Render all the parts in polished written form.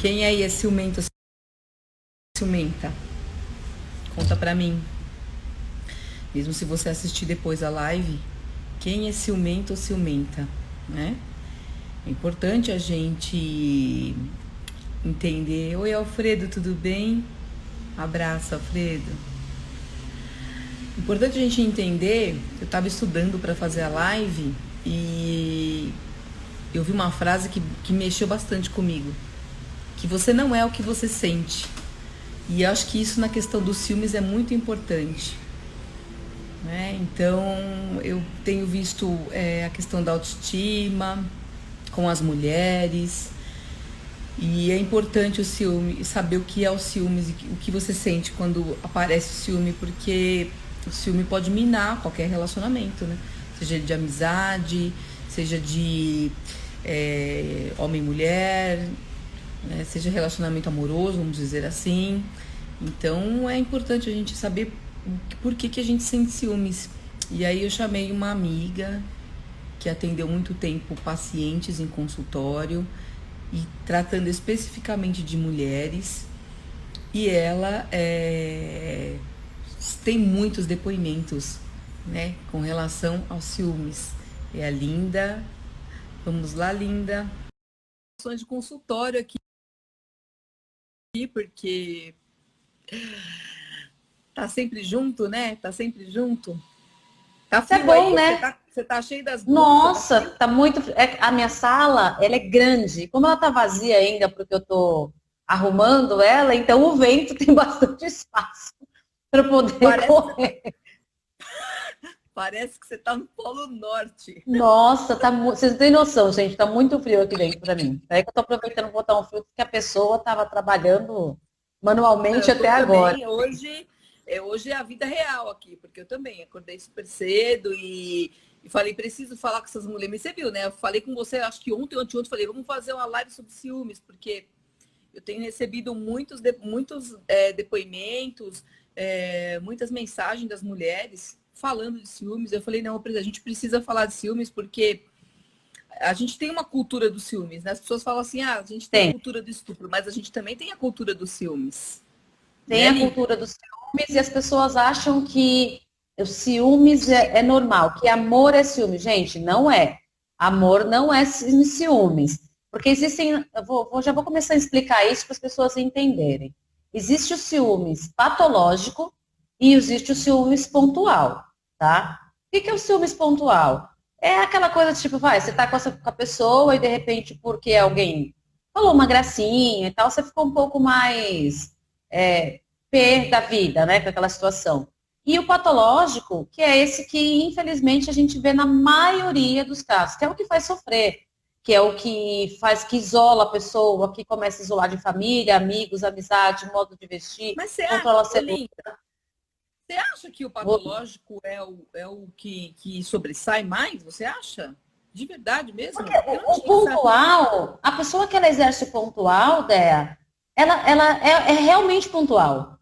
Quem aí é ciumento ou ciumenta? Conta pra mim. Mesmo se você assistir depois a live, quem é ciumento ou ciumenta, né? É importante a gente entender. Oi, Alfredo, tudo bem? Abraço, Alfredo. Importante a gente entender. Eu estava estudando para fazer a live e eu vi uma frase que mexeu bastante comigo. Que você não é o que você sente. E eu acho que isso na questão dos ciúmes é muito importante. Né? Então, eu tenho visto a questão da autoestima com as mulheres. E é importante o ciúme, saber o que é o ciúmes, o que você sente quando aparece o ciúme, porque o ciúme pode minar qualquer relacionamento, né? Seja de amizade, seja de homem e mulher, né? Seja relacionamento amoroso, vamos dizer assim. Então é importante a gente saber por que a gente sente ciúmes. E aí eu chamei uma amiga que atendeu muito tempo pacientes em consultório e tratando especificamente de mulheres. E ela tem muitos depoimentos, né, com relação aos ciúmes. É a Linda. Vamos lá, Linda. De consultório aqui, porque tá sempre junto, né? Tá sempre junto. Tá Isso é frio bom, aí? né? Você tá cheio das blusas? Tá Nossa, frio? tá muito. A minha sala, ela é grande. Como ela tá vazia ainda, porque eu tô arrumando ela, então o vento tem bastante espaço para poder Parece que correr. parece que você tá no Polo Norte. Nossa, vocês não têm noção, gente, tá muito frio aqui dentro para mim. É que eu tô aproveitando botar um filtro que a pessoa estava trabalhando Não, manualmente eu tô até agora. também. Hoje é a vida real aqui, porque eu também acordei super cedo e falei, preciso falar com essas mulheres. Mas você viu, né? Eu falei com você, acho que ontem, anteontem, falei, vamos fazer uma live sobre ciúmes, porque eu tenho recebido muitos depoimentos, muitas mensagens das mulheres falando de ciúmes. Eu falei, não, a gente precisa falar de ciúmes, porque a gente tem uma cultura dos ciúmes, né? As pessoas falam assim, a gente tem a Tem, cultura do estupro, mas a gente também tem a cultura dos ciúmes. tem Né, a Li? cultura dos ciúmes e as pessoas acham que o ciúmes é normal, que amor é ciúme. Gente, não é. Amor não é ciúmes. Porque existem. Já vou começar a explicar isso para as pessoas entenderem. Existe o ciúmes patológico e existe o ciúmes pontual, tá? O que é o ciúmes pontual? É aquela coisa tipo, vai, você tá com a pessoa e de repente, porque alguém falou uma gracinha e tal, você ficou um pouco mais pé da vida, né, com aquela situação. E o patológico, que é esse que, infelizmente, a gente vê na maioria dos casos, que é o que faz sofrer, que é o que faz que isola a pessoa, que começa a isolar de família, amigos, amizade, modo de vestir, Mas você acha, controla a celular. Olinda, você acha que o patológico é o que sobressai mais? Você acha? De verdade mesmo? Porque Porque eu não o tinha essa. pontual, a pessoa que ela exerce o pontual, Dea, ela é realmente pontual.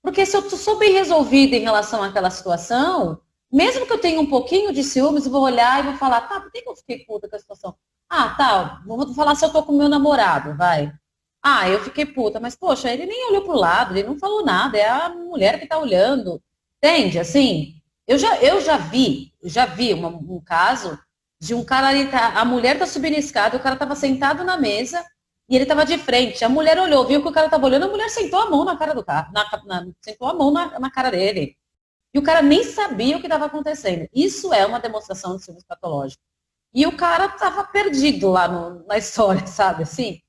Porque se eu sou bem resolvida em relação àquela situação, mesmo que eu tenha um pouquinho de ciúmes, eu vou olhar e vou falar, tá, por que eu fiquei puta com a situação? Ah, tá, vou falar se eu tô com meu namorado, vai. Ah, eu fiquei puta, mas poxa, ele nem olhou pro lado, ele não falou nada, é a mulher que tá olhando. Entende? Assim, eu já vi um caso de um cara ali, a mulher tá subindo a escada, o cara tava sentado na mesa, e ele estava de frente. A mulher olhou, viu que o cara estava olhando, a mulher sentou a mão na cara do cara, sentou a mão na cara dele. E o cara nem sabia o que estava acontecendo. Isso é uma demonstração de ciúmes patológico. E o cara estava perdido lá na história, sabe assim?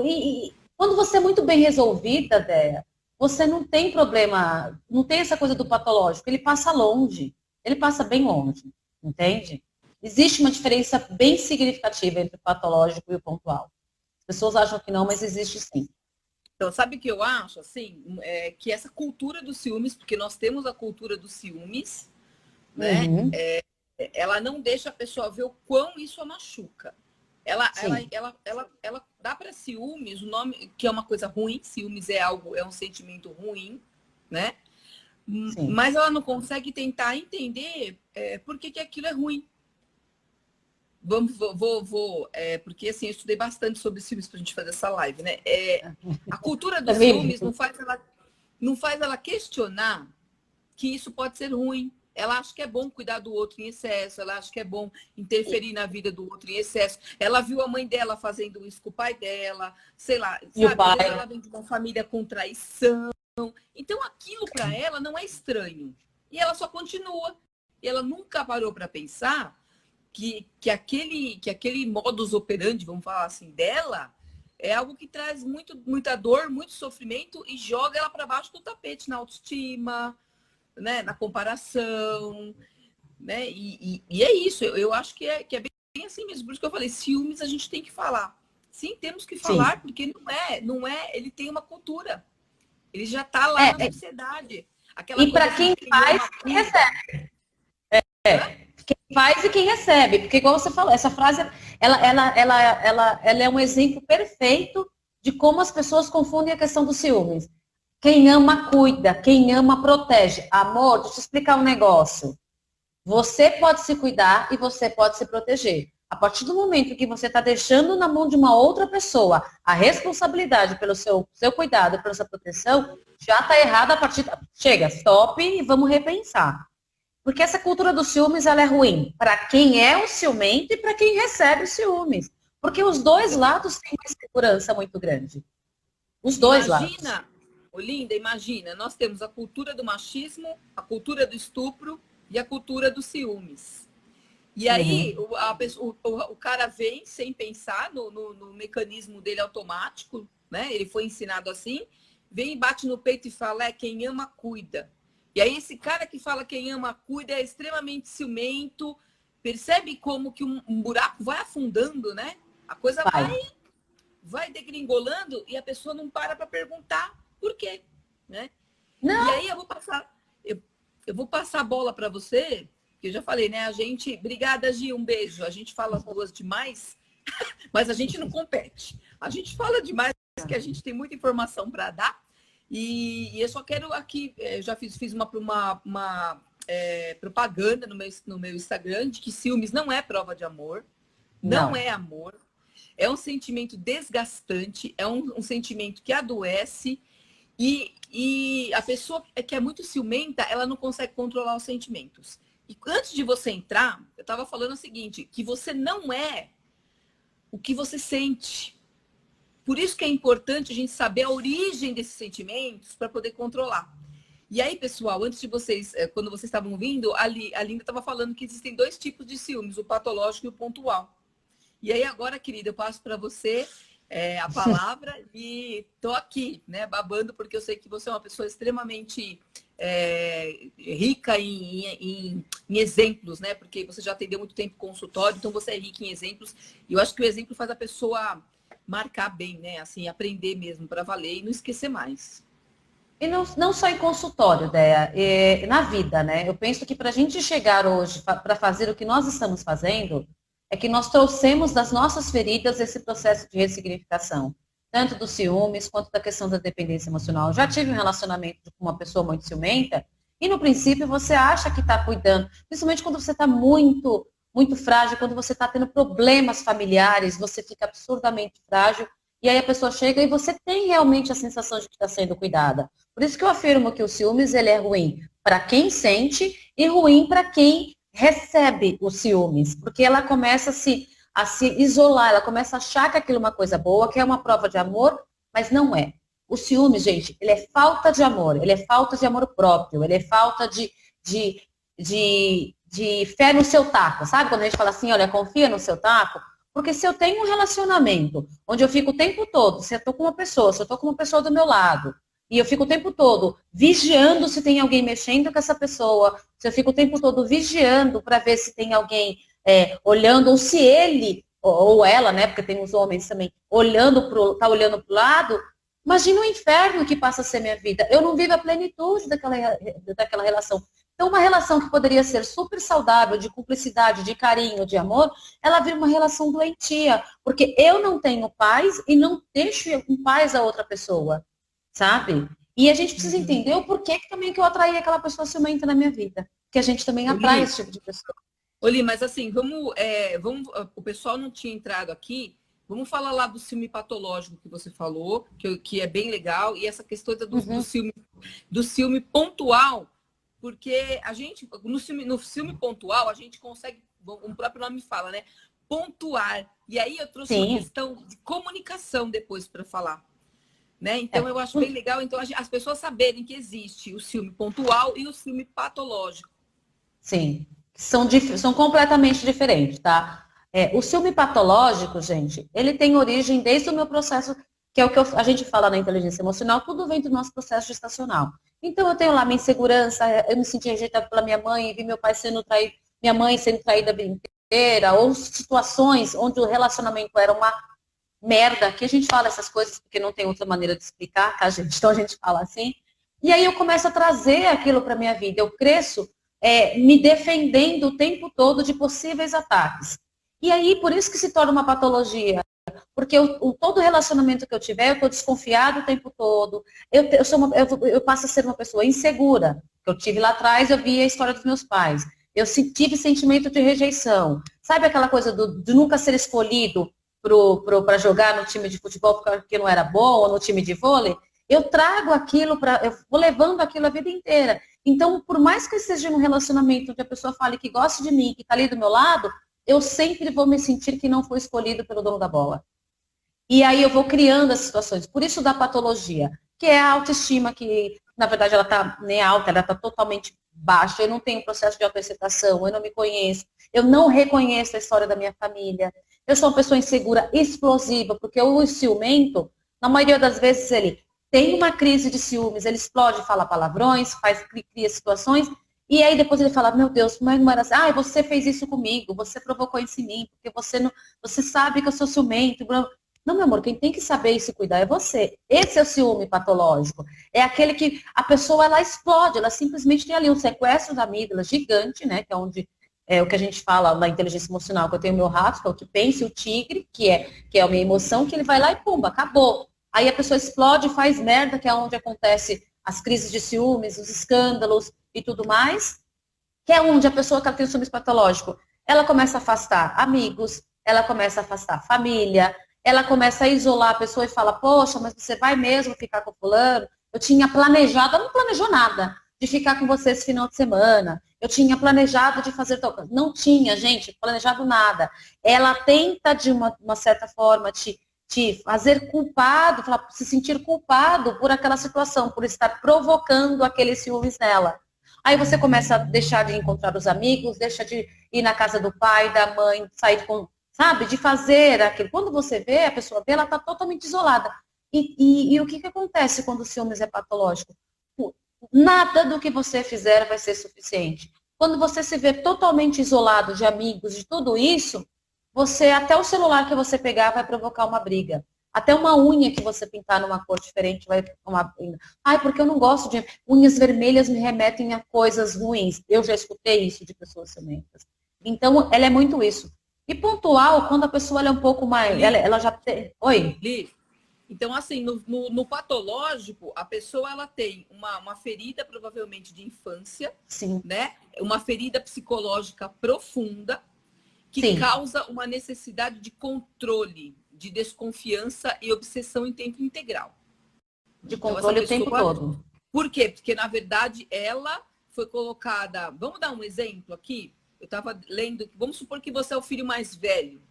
E quando você é muito bem resolvida, Déia, você não tem problema, não tem essa coisa do patológico, ele passa longe, ele passa bem longe, entende? Existe uma diferença bem significativa entre o patológico e o pontual. As pessoas acham que não, mas existe sim. Então, sabe o que eu acho? Assim, que essa cultura dos ciúmes, porque nós temos a cultura dos ciúmes, né? Uhum, Ela não deixa a pessoa ver o quão isso a machuca. sim. Ela dá para ciúmes o nome que é uma coisa ruim. Ciúmes é algo, é um sentimento ruim, né? Sim. Mas ela não consegue tentar entender por que aquilo é ruim. porque assim, eu estudei bastante sobre ciúmes pra gente fazer essa live, né? A cultura Tá dos vendo? ciúmes não faz ela questionar que isso pode ser ruim. Ela acha que é bom cuidar do outro em excesso, ela acha que é bom interferir na vida do outro em excesso. Ela viu a mãe dela fazendo isso com o pai dela, sei lá, E o sabe? Às pai? vezes ela vem de uma família com traição. Então aquilo para ela não é estranho. E ela só continua. E ela nunca parou para pensar que aquele modus operandi, vamos falar assim, dela, é algo que traz muita dor, muito sofrimento e joga ela para baixo do tapete, na autoestima, né, na comparação, né? E é isso, eu acho que é bem assim mesmo. Por isso que eu falei, ciúmes a gente tem que falar. Sim, temos que Sim. falar, porque não é, ele tem uma cultura. Ele já está lá na sociedade. Aquela E coisa para assim, quem faz, quem recebe. Quem faz e quem recebe. Porque, igual você falou, essa frase, ela é um exemplo perfeito de como as pessoas confundem a questão dos ciúmes. Quem ama, cuida. Quem ama, protege. Amor, deixa eu te explicar um negócio. Você pode se cuidar e você pode se proteger. A partir do momento que você está deixando na mão de uma outra pessoa a responsabilidade pelo seu cuidado, pela sua proteção, já está errado a partir... Chega, stop e vamos repensar. Porque essa cultura dos ciúmes, ela é ruim para quem é o ciumento e para quem recebe os ciúmes. Porque os dois lados têm uma insegurança muito grande. Os dois lados. Imagina, Olinda, imagina, nós temos a cultura do machismo, a cultura do estupro e a cultura dos ciúmes. E aí o cara vem sem pensar no mecanismo dele automático, né? Ele foi ensinado assim, vem e bate no peito e fala, quem ama, cuida. E aí esse cara que fala quem ama, cuida é extremamente ciumento, percebe como que um buraco vai afundando, né? A coisa vai degringolando e a pessoa não para perguntar por quê, né? Não. E aí eu vou passar a bola para você, que eu já falei, né? Obrigada, Gi, um beijo. A gente fala as duas demais, mas a gente não compete. A gente fala demais, que a gente tem muita informação para dar. E eu só quero aqui, eu já fiz uma propaganda no meu Instagram de que ciúmes não é prova de amor, não é amor. É um sentimento desgastante, é um sentimento que adoece e a pessoa que é muito ciumenta, ela não consegue controlar os sentimentos. E antes de você entrar, eu estava falando o seguinte, que você não é o que você sente. Por isso que é importante a gente saber a origem desses sentimentos para poder controlar. E aí, pessoal, antes de vocês, quando vocês estavam vindo, a Linda estava falando que existem dois tipos de ciúmes, o patológico e o pontual. E aí agora, querida, eu passo para você a palavra e tô aqui, né, babando, porque eu sei que você é uma pessoa extremamente rica em exemplos, né? Porque você já atendeu muito tempo consultório, então você é rica em exemplos. E eu acho que o exemplo faz a pessoa marcar bem, né? Assim, aprender mesmo para valer e não esquecer mais. E não só em consultório, Déia, na vida, né? Eu penso que para a gente chegar hoje, para fazer o que nós estamos fazendo, é que nós trouxemos das nossas feridas esse processo de ressignificação, tanto dos ciúmes quanto da questão da dependência emocional. Eu já tive um relacionamento com uma pessoa muito ciumenta e no princípio você acha que está cuidando, principalmente quando você está muito, muito frágil, quando você está tendo problemas familiares, você fica absurdamente frágil e aí a pessoa chega e você tem realmente a sensação de que está sendo cuidada. Por isso que eu afirmo que o ciúmes ele é ruim para quem sente e ruim para quem recebe os ciúmes, porque ela começa a se isolar, ela começa a achar que aquilo é uma coisa boa, que é uma prova de amor, mas não é. O ciúme, gente, ele é falta de amor, ele é falta de amor próprio, ele é falta de fé no seu taco, sabe? Quando a gente fala assim, olha, confia no seu taco, porque se eu tenho um relacionamento onde eu fico o tempo todo, se eu estou com uma pessoa, se eu estou com uma pessoa do meu lado, e eu fico o tempo todo vigiando se tem alguém mexendo com essa pessoa, se eu fico o tempo todo vigiando para ver se tem alguém olhando, ou se ele, ou ela, né, porque tem os homens também, tá olhando para o lado, imagina o inferno que passa a ser minha vida. Eu não vivo a plenitude daquela relação. Então, uma relação que poderia ser super saudável, de cumplicidade, de carinho, de amor, ela vira uma relação doentia, porque eu não tenho paz e não deixo em paz a outra pessoa. Sabe? E a gente precisa entender o porquê que também que eu atraí aquela pessoa ciumenta na minha vida. Que a gente também atrai esse tipo de pessoa. Oli, mas assim, o pessoal não tinha entrado aqui, vamos falar lá do ciúme patológico que você falou, que é bem legal, e essa questão Uhum. do ciúme pontual, porque a gente, no ciúme pontual, a gente consegue, o próprio nome fala, né? Pontuar. E aí eu trouxe uma Sim. questão de comunicação depois para falar. Né? Então, É. eu acho bem legal então, as pessoas saberem que existe o ciúme pontual e o ciúme patológico. Sim, são completamente diferentes, tá? O ciúme patológico, gente, ele tem origem desde o meu processo, que é o que a gente fala na inteligência emocional, tudo vem do nosso processo gestacional. Então, eu tenho lá minha insegurança, eu me senti rejeitada pela minha mãe, vi meu pai sendo traído, minha mãe sendo traída a vida inteira, ou situações onde o relacionamento era uma merda, que a gente fala essas coisas porque não tem outra maneira de explicar, tá, gente? Então, a gente fala assim. E aí eu começo a trazer aquilo para minha vida. Eu cresço me defendendo o tempo todo de possíveis ataques. E aí, por isso que se torna uma patologia. Porque todo relacionamento que eu tiver, eu estou desconfiado o tempo todo. Eu passo a ser uma pessoa insegura. Eu tive lá atrás, eu vi a história dos meus pais. Eu tive sentimento de rejeição. Sabe aquela coisa de nunca ser escolhido para jogar no time de futebol porque não era bom, ou no time de vôlei? Eu trago aquilo eu vou levando aquilo a vida inteira. Então, por mais que eu esteja num relacionamento onde a pessoa fale que gosta de mim, que está ali do meu lado, eu sempre vou me sentir que não foi escolhido pelo dono da bola. E aí eu vou criando as situações. Por isso da patologia, que é a autoestima, que na verdade ela está nem alta, ela está totalmente baixa. Eu não tenho processo de autoaceitação, eu não me conheço, eu não reconheço a história da minha família. Eu sou uma pessoa insegura, explosiva, porque o ciumento, na maioria das vezes, ele tem uma crise de ciúmes, ele explode, fala palavrões, cria situações, e aí depois ele fala, meu Deus, como não era assim? Ah, você fez isso comigo, você provocou isso em mim, porque você sabe que eu sou ciumento. Não, meu amor, quem tem que saber e se cuidar é você. Esse é o ciúme patológico. É aquele que a pessoa, ela explode, ela simplesmente tem ali um sequestro da amígdala gigante, né, que é onde é o que a gente fala na inteligência emocional, que eu tenho o meu rato, que é o que pensa, e o tigre, que é a minha emoção, que ele vai lá e pumba, acabou. Aí a pessoa explode, faz merda, que é onde acontece as crises de ciúmes, os escândalos e tudo mais, que é onde a pessoa que ela tem o ciúmes patológico, ela começa a afastar amigos, ela começa a afastar família, ela começa a isolar a pessoa e fala, poxa, mas você vai mesmo ficar com fulano? Eu tinha planejado, ela não planejou nada, de ficar com você esse final de semana. Eu tinha planejado de fazer tal coisa. Não tinha, gente, planejado nada. Ela tenta, de uma certa forma, te fazer culpado, se sentir culpado por aquela situação, por estar provocando aqueles ciúmes nela. Aí você começa a deixar de encontrar os amigos, deixa de ir na casa do pai, da mãe, sair com, sabe, de fazer aquilo. Quando você vê, a pessoa vê, ela está totalmente isolada. E o que acontece quando o ciúmes é patológico? Nada do que você fizer vai ser suficiente. Quando você se vê totalmente isolado de amigos, de tudo isso, até o celular que você pegar vai provocar uma briga. Até uma unha que você pintar numa cor diferente vai uma. Ai, porque eu não gosto de unhas vermelhas, me remetem a coisas ruins. Eu já escutei isso de pessoas ciumentas. Então, ela é muito isso. E pontual, quando a pessoa é um pouco mais. Ela já tem. Oi? Li, então, assim, no patológico, a pessoa ela tem uma ferida, provavelmente de infância, Sim. né? Uma ferida psicológica profunda que Sim. causa uma necessidade de controle, de desconfiança e obsessão em tempo integral. De Então, controle o tempo todo. Por quê? Porque, na verdade, ela foi colocada. Vamos dar um exemplo aqui? Eu estava lendo. Vamos supor que você é o filho mais velho.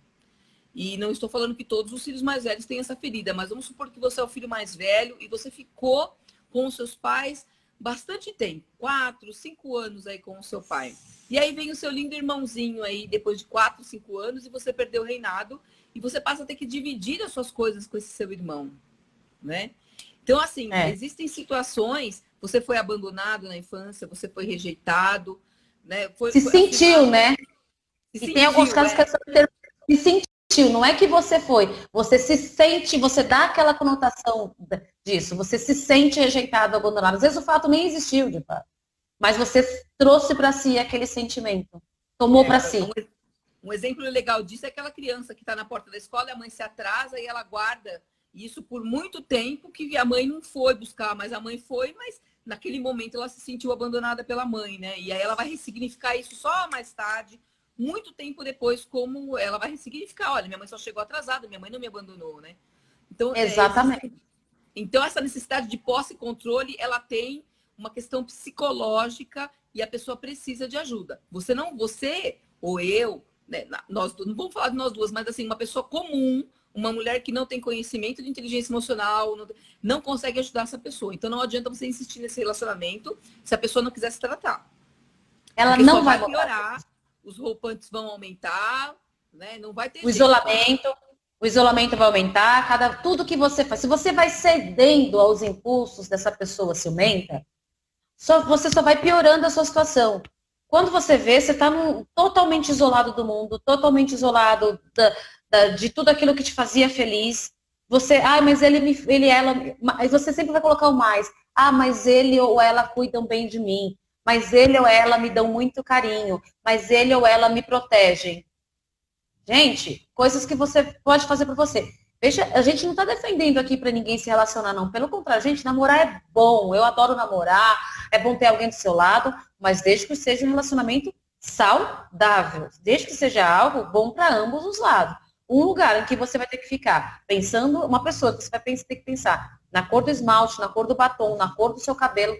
E não estou falando que todos os filhos mais velhos têm essa ferida, mas vamos supor que você é o filho mais velho e você ficou com os seus pais bastante tempo, 4, 5 anos aí com o seu pai. E aí vem o seu lindo irmãozinho aí, depois de 4, 5 anos, e você perdeu o reinado, e você passa a ter que dividir as suas coisas com esse seu irmão, né? Então, assim, existem situações, você foi abandonado na infância, você foi rejeitado, né? Se sentiu, né? E tem alguns casos que se sentiu. Não é que você foi, você se sente, você dá aquela conotação disso, você se sente rejeitado, abandonado. Às vezes o fato nem existiu, de fato, mas você trouxe para si aquele sentimento, tomou para si. Um exemplo legal disso é aquela criança que está na porta da escola e a mãe se atrasa e ela guarda isso por muito tempo, que a mãe não foi buscar, mas a mãe foi, mas naquele momento ela se sentiu abandonada pela mãe, né? E aí ela vai ressignificar isso só mais tarde, muito tempo depois como ela vai ressignificar. Olha, minha mãe só chegou atrasada, minha mãe não me abandonou, né? Então, Exatamente. então essa necessidade de posse e controle, ela tem uma questão psicológica e a pessoa precisa de ajuda. Você ou eu, né, nós não vamos falar de nós duas, mas assim, uma pessoa comum, uma mulher que não tem conhecimento de inteligência emocional, não consegue ajudar essa pessoa. Então não adianta você insistir nesse relacionamento se a pessoa não quiser se tratar. Ela porque não só vai vai piorar, os roupantes vão aumentar, né? Não vai ter o jeito. isolamento vai aumentar, tudo que você faz. Se você vai cedendo aos impulsos dessa pessoa ciumenta, você só vai piorando a sua situação. Quando você vê, você está totalmente isolado do mundo, totalmente isolado de tudo aquilo que te fazia feliz. Você, mas ela, mas você sempre vai colocar o mais. Mas ele ou ela cuidam bem de mim. Mas ele ou ela me dão muito carinho. Mas ele ou ela me protegem. Gente, coisas que você pode fazer por você. Veja, a gente não está defendendo aqui para ninguém se relacionar, não. Pelo contrário, gente, namorar é bom. Eu adoro namorar. É bom ter alguém do seu lado, mas desde que seja um relacionamento saudável. Desde que seja algo bom para ambos os lados. Um lugar em que você vai ter que ficar pensando, uma pessoa que você vai ter que pensar na cor do esmalte, na cor do batom, na cor do seu cabelo,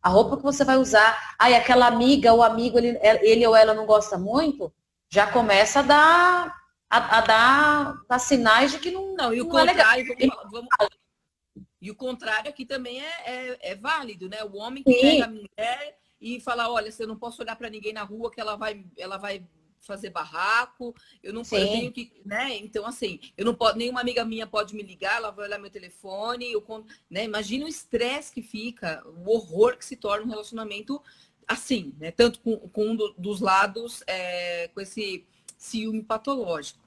a roupa que você vai usar. Aquela amiga ou amigo, ele ou ela não gosta muito, já começa a dar sinais de que não e o não contrário, é legal. E o contrário aqui também é válido, né? O homem que pega a mulher e fala, olha, você não posso olhar para ninguém na rua que ela vai fazer barraco, eu tenho que, né? Então, assim, eu não posso, nenhuma amiga minha pode me ligar, ela vai olhar meu telefone, né? Imagina o estresse que fica, o horror que se torna um relacionamento assim, né? Tanto com um dos lados, com esse ciúme patológico,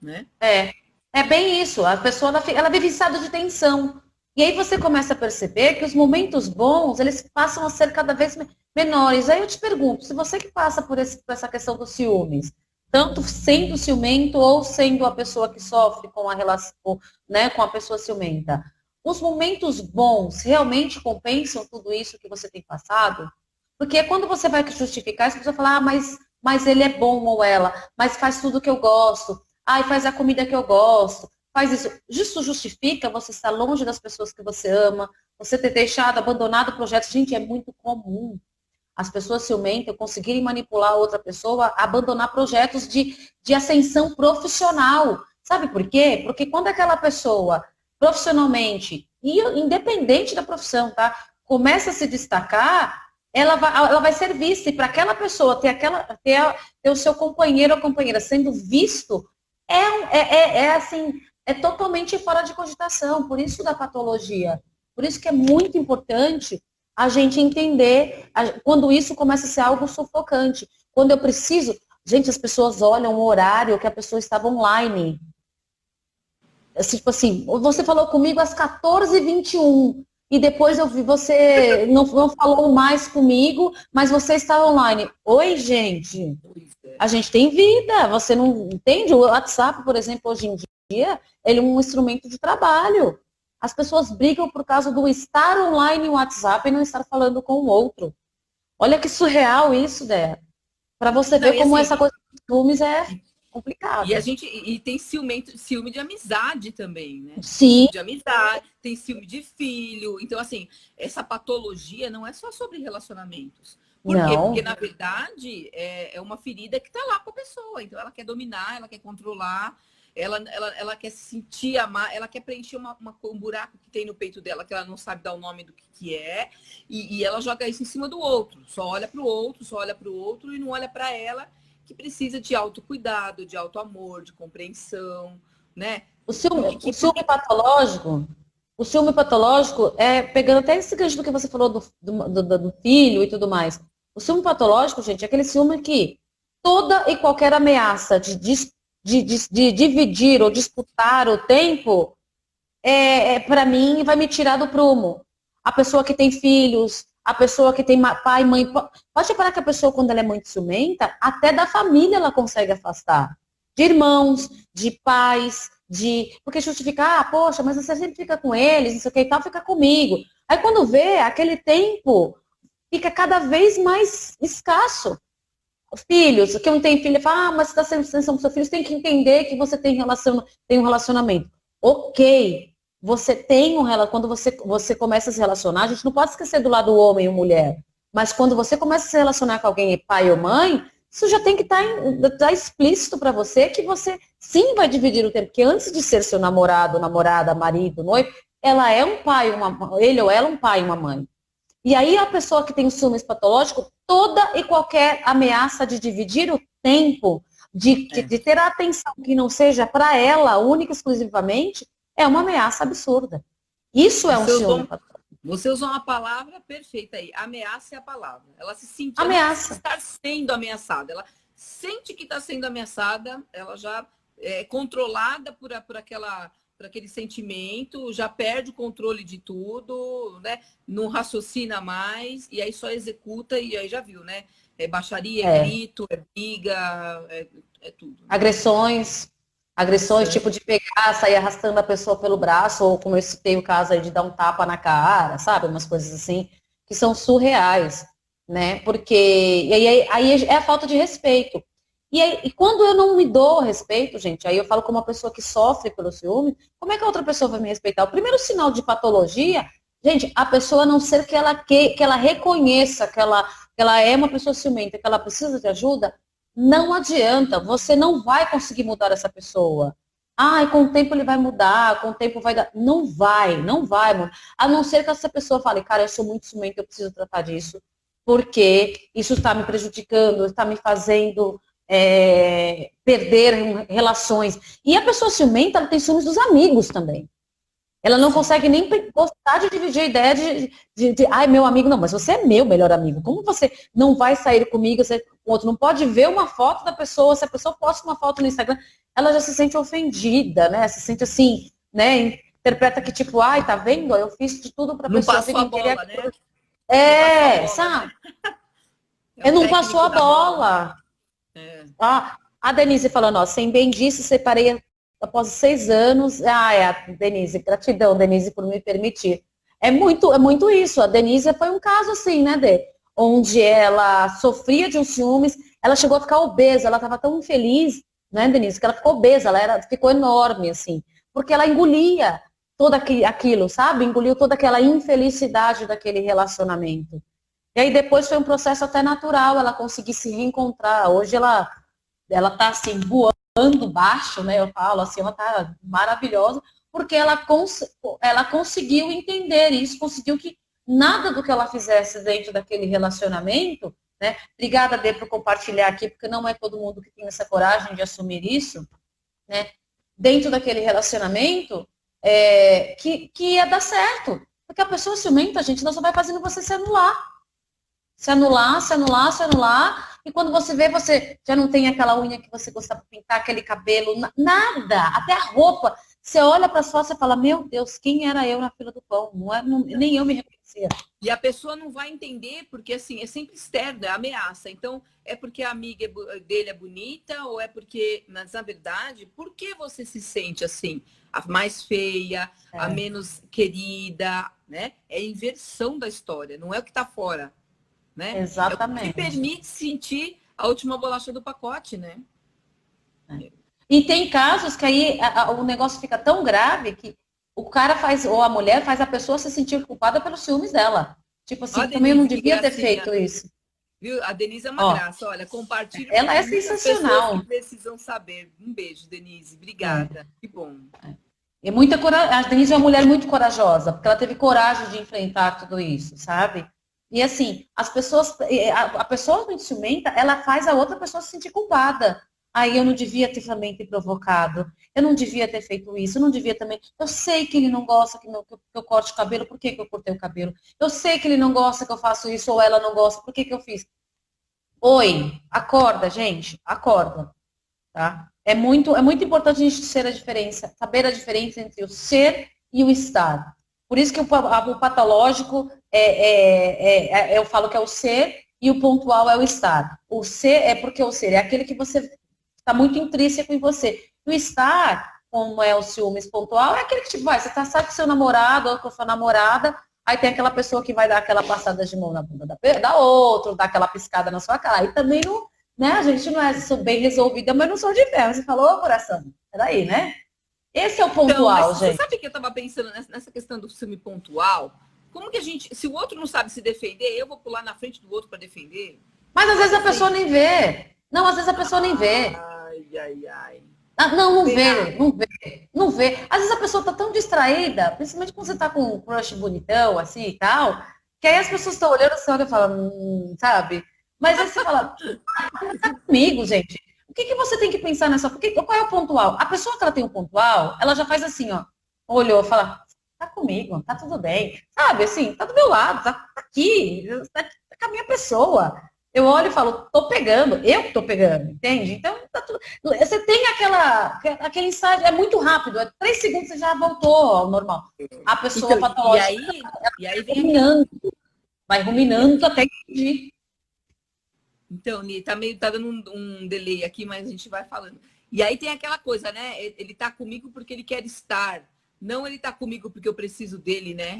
né? É bem isso. A pessoa ela vive em estado de tensão. E aí você começa a perceber que os momentos bons, eles passam a ser cada vez menores. Aí eu te pergunto, se você que passa por essa questão dos ciúmes, tanto sendo ciumento ou sendo a pessoa que sofre com a relação, né, com a pessoa ciumenta, os momentos bons realmente compensam tudo isso que você tem passado? Porque quando você vai justificar, você precisa falar, mas ele é bom ou ela, mas faz tudo que eu gosto, faz a comida que eu gosto, faz isso. Isso justifica você estar longe das pessoas que você ama, você ter abandonado projetos. Gente, é muito comum as pessoas ciumentas conseguirem manipular outra pessoa, abandonar projetos de ascensão profissional. Sabe por quê? Porque quando aquela pessoa, profissionalmente, e independente da profissão, tá, começa a se destacar, ela vai ser vista. E para aquela pessoa ter o seu companheiro ou companheira sendo visto, assim, é totalmente fora de cogitação. Por isso da patologia. Por isso que é muito importante a gente entender quando isso começa a ser algo sufocante. Quando eu preciso... Gente, as pessoas olham o horário que a pessoa estava online. Tipo assim, você falou comigo às 14h21 e depois eu vi, você não falou mais comigo, mas você está online. Oi, gente. A gente tem vida, você não entende? O WhatsApp, por exemplo, hoje em dia, ele é um instrumento de trabalho. As pessoas brigam por causa do estar online no WhatsApp e não estar falando com o outro. Olha que surreal isso, Dé. Para você ver como assim, essa coisa de ciúmes é complicada. E tem ciúme de amizade também, né? Sim. Ciúme de amizade, tem ciúme de filho. Então, assim, essa patologia não é só sobre relacionamentos. Por quê? Porque, na verdade, é uma ferida que está lá com a pessoa. Então, ela quer dominar, ela quer controlar, ela quer se sentir amar, ela quer preencher um buraco que tem no peito dela, que ela não sabe dar o nome do que é, e ela joga isso em cima do outro. Só olha para o outro e não olha para ela, que precisa de autocuidado, de autoamor, de compreensão, né? O ciúme patológico, pegando até esse gancho do que você falou do filho e tudo mais. O ciúme patológico, gente, é aquele ciúme que toda e qualquer ameaça de dividir ou disputar o tempo, para mim, vai me tirar do prumo. A pessoa que tem filhos, a pessoa que tem pai, mãe... Pode reparar que a pessoa, quando ela é muito ciumenta, até da família ela consegue afastar. De irmãos, de pais, porque justificar, poxa, mas você sempre fica com eles, não sei o que e tal, fica comigo. Aí quando vê, aquele tempo fica cada vez mais escasso. Filhos, que não tem filho, fala, mas você está sendo atenção para seu filho, você tem que entender que você tem um relacionamento. Ok, você tem quando você começa a se relacionar, a gente não pode esquecer do lado homem ou mulher, mas quando você começa a se relacionar com alguém, pai ou mãe, isso já tem que estar explícito para você que você sim vai dividir o tempo, porque antes de ser seu namorado, namorada, marido, noivo, ela é um pai, ele ou ela é um pai e uma mãe. E aí a pessoa que tem o ciúmes patológico, toda e qualquer ameaça de dividir o tempo, de ter a atenção que não seja para ela, única e exclusivamente, é uma ameaça absurda. Isso é um ciúme patológico. Você usou uma palavra perfeita aí. Ameaça é a palavra. Ela se sente ameaça. Estar sendo ameaçada. Ela sente que está sendo ameaçada, ela já é controlada por aquele sentimento, já perde o controle de tudo, né? Não raciocina mais, e aí só executa, e aí já viu, né? É baixaria, é grito, é briga, é tudo. Né? Agressões, tipo de pegar, sair arrastando a pessoa pelo braço, ou como eu citei o caso aí de dar um tapa na cara, sabe? Umas coisas assim, que são surreais, né? Porque aí é a falta de respeito. E quando eu não me dou respeito, gente, aí eu falo como uma pessoa que sofre pelo ciúme, como é que a outra pessoa vai me respeitar? O primeiro sinal de patologia, gente, a pessoa não ser que ela reconheça que ela é uma pessoa ciumenta, que ela precisa de ajuda, não adianta, você não vai conseguir mudar essa pessoa. Com o tempo ele vai mudar, com o tempo vai dar. Não vai, mano. A não ser que essa pessoa fale, cara, eu sou muito ciumenta, eu preciso tratar disso, porque isso está me prejudicando, está me fazendo perder relações. E a pessoa ciumenta, ela tem ciúmes dos amigos também. Ela não consegue nem gostar de dividir a ideia ai, meu amigo, não, mas você é meu melhor amigo. Como você não vai sair comigo, o outro não pode ver uma foto da pessoa, se a pessoa posta uma foto no Instagram, ela já se sente ofendida, né? Se sente assim, né? Interpreta que tipo, ai, tá vendo? Eu fiz de tudo pra pessoa. Não passou a bola, né? Sabe? Não passou a bola. A Denise falando, sem bem disso, separei após 6 anos. Denise, gratidão, Denise, por me permitir. É muito isso. A Denise foi um caso assim, né, Dê? Onde ela sofria de um ciúmes, ela chegou a ficar obesa, ela estava tão infeliz, né, Denise, que ela ficou obesa, ficou enorme, assim, porque ela engolia todo aquilo, sabe? Engoliu toda aquela infelicidade daquele relacionamento. E aí depois foi um processo até natural, ela conseguir se reencontrar. Hoje ela tá assim, voando baixo, né? Eu falo assim, ela tá maravilhosa, porque ela conseguiu entender isso, conseguiu que nada do que ela fizesse dentro daquele relacionamento, né? Obrigada, Dê, por compartilhar aqui, porque não é todo mundo que tem essa coragem de assumir isso, né? Dentro daquele relacionamento, que ia dar certo. Porque a pessoa ciumenta, gente, ela só vai fazendo você se anular. Se anular. E quando você vê, você já não tem aquela unha que você gostava de pintar, aquele cabelo, nada, até a roupa. Você olha para as fotos e fala, meu Deus, quem era eu na fila do pão? Nem eu me reconhecia. E a pessoa não vai entender, porque assim, é sempre externo, é ameaça. Então, é porque a amiga dele é bonita, ou é porque, mas na verdade, por que você se sente assim? A mais feia, a menos querida, né? É a inversão da história, não é o que está fora. Né? Exatamente. É o que permite sentir a última bolacha do pacote, né? E tem casos que aí o negócio fica tão grave que o cara ou a mulher faz a pessoa se sentir culpada pelos ciúmes dela. Tipo assim, também Denise, eu não devia ter feito isso. Viu? A Denise é uma graça. Olha, compartilha. Ela é sensacional. Pessoas que precisam saber. Um beijo, Denise. Obrigada. Que bom. A Denise é uma mulher muito corajosa, porque ela teve coragem de enfrentar tudo isso, sabe? E assim, a pessoa muito ciumenta, ela faz a outra pessoa se sentir culpada. Aí eu não devia também ter provocado, eu não devia ter feito isso, eu não devia também. Eu sei que ele não gosta que eu corte o cabelo, por que eu cortei o cabelo? Eu sei que ele não gosta que eu faço isso, ou ela não gosta, por que eu fiz? Oi, acorda, gente, acorda. Tá? É muito importante a gente saber a diferença entre o ser e o estar. Por isso que o patológico eu falo que é o ser e o pontual é o estar. O ser é porque o ser é aquele que você está muito intrínseco em você. E o estar, como é o ciúmes pontual, é aquele que tipo, você está só com seu namorado ou com sua namorada, aí tem aquela pessoa que vai dar aquela passada de mão na bunda da outra, dar aquela piscada na sua cara. Aí também né? A gente não é sou bem resolvida, mas não sou de ferro. Você falou, ô, coração, peraí, né? Esse é o Então, mas pontual, você gente. sabe que eu estava pensando nessa questão do ciúme pontual? Como que a gente, se o outro não sabe se defender, eu vou pular na frente do outro para defender? Mas às Como é vezes que a vai ser pessoa isso? nem vê. Não, às vezes a pessoa nem vê. Ai, ai, ai. Ah, não, não Será? vê, não vê, não vê. Às vezes a pessoa tá tão distraída, principalmente quando você tá com um crush bonitão, assim e tal, que aí as pessoas estão olhando, você olha e fala, sabe? Mas aí você fala, tá comigo, gente. O que, que você tem que pensar nessa? Qual é o pontual? A pessoa que ela tem o pontual, ela já faz assim, ó. Olhou, fala, tá comigo, tá tudo bem. Sabe, assim, tá do meu lado, tá aqui, tá com a minha pessoa. Eu olho e falo, tô pegando, eu que tô pegando, entende? Então, tá tudo. Você tem aquele insight, é muito rápido, é 3 segundos você já voltou ao normal. A pessoa Então, e patológica aí, e aí vem aquela. ruminando, vai ruminando até que Então, Ni, tá dando um delay aqui, mas a gente vai falando. E aí tem aquela coisa, né? Ele tá comigo porque ele quer estar. Não ele tá comigo porque eu preciso dele, né?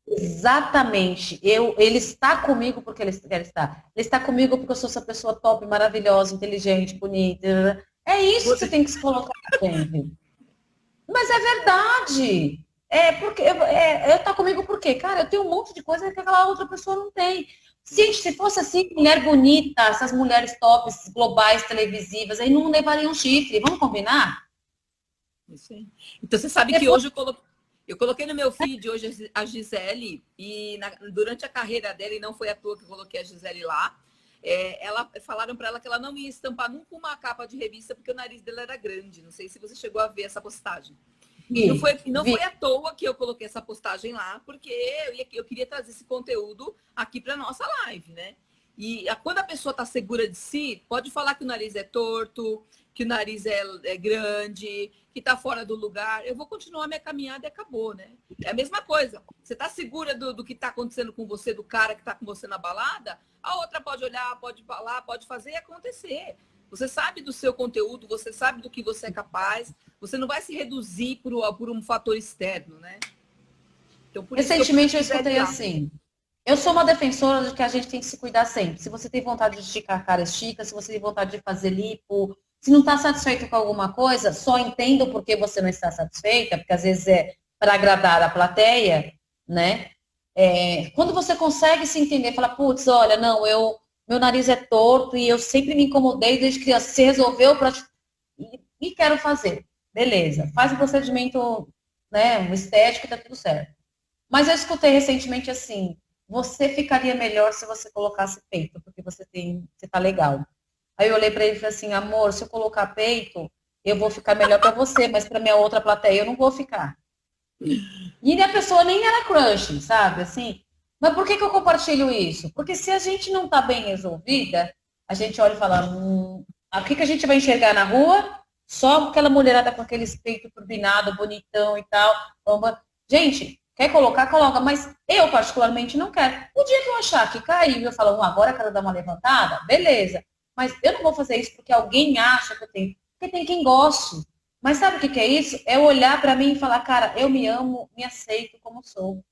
exatamente. Ele está comigo porque ele quer estar. Ele está comigo porque eu sou essa pessoa top, maravilhosa, inteligente, bonita. É isso que você tem que se colocar sempre. Mas é verdade. É porque eu tá comigo por quê? Cara, eu tenho um monte de coisa que aquela outra pessoa não tem. Gente, se fosse assim, mulher bonita, essas mulheres tops, globais, televisivas, aí não levariam um chifre. Vamos combinar? Isso aí. Então, você sabe que Depois, hoje eu coloquei no meu feed hoje a Gisele, e durante a carreira dela, e não foi à toa que eu coloquei a Gisele lá, falaram para ela que ela não ia estampar nunca uma capa de revista porque o nariz dela era grande. Não sei se você chegou a ver essa postagem. E não vi, foi, não vi. foi à toa que eu coloquei essa postagem lá, porque eu queria trazer esse conteúdo aqui para nossa live, né? E quando a pessoa está segura de si, pode falar que o nariz é torto, que o nariz é grande, que está fora do lugar. Eu vou continuar minha caminhada e acabou, né? É a mesma coisa. Você está segura do que está acontecendo com você, do cara que está com você na balada? A outra pode olhar, pode falar, pode fazer e acontecer. Você sabe do seu conteúdo, você sabe do que você é capaz, você não vai se reduzir por um fator externo, né? Então, por isso que eu pus a Recentemente eu Gisele escutei lá. assim. Eu sou uma defensora de que a gente tem que se cuidar sempre. Se você tem vontade de esticar a cara, estica. Se você tem vontade de fazer lipo, se não está satisfeito com alguma coisa, só entenda o porquê você não está satisfeita, porque às vezes é para agradar a plateia, né? Quando você consegue se entender, fala, putz, olha, não, meu nariz é torto e eu sempre me incomodei desde criança. Você resolveu e quero fazer. Beleza, faz o procedimento, né, um estético e tá tudo certo. Mas eu escutei recentemente assim, você ficaria melhor se você colocasse peito, porque você tá legal. Aí eu olhei para ele e falei assim, amor, se eu colocar peito, eu vou ficar melhor para você, mas para minha outra plateia eu não vou ficar. E a pessoa nem era crush, sabe? Assim, mas por que eu compartilho isso? Porque se a gente não tá bem resolvida, a gente olha e fala, o que a gente vai enxergar na rua? Só aquela mulherada com aquele peito turbinado, bonitão e tal. Gente, quer colocar, coloca, mas eu particularmente não quero. O dia que eu achar que caiu e eu falo, agora eu quero dar uma levantada, beleza. Mas eu não vou fazer isso porque alguém acha que eu tenho. Porque tem quem goste. Mas sabe o que é isso? É olhar para mim e falar, cara, eu me amo, me aceito como sou.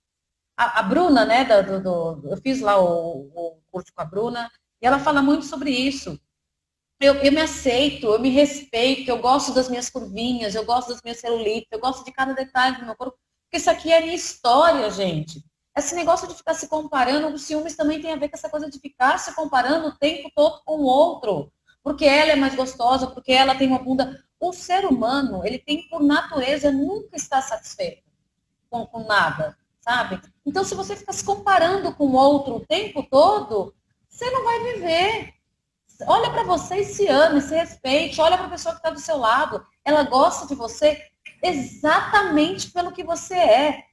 A Bruna, né, eu fiz lá o curso com a Bruna, e ela fala muito sobre isso. Eu me aceito, eu me respeito, eu gosto das minhas curvinhas, eu gosto das minhas celulites, eu gosto de cada detalhe do meu corpo, porque isso aqui é minha história, gente. Esse negócio de ficar se comparando, o ciúmes também tem a ver com essa coisa de ficar se comparando o tempo todo com o outro. Porque ela é mais gostosa, porque ela tem uma bunda. O ser humano, ele tem por natureza nunca estar satisfeito com nada, sabe? Então, se você ficar se comparando com o outro o tempo todo, você não vai viver. Olha para você e se ame, se respeite. Olha para a pessoa que está do seu lado. Ela gosta de você exatamente pelo que você é,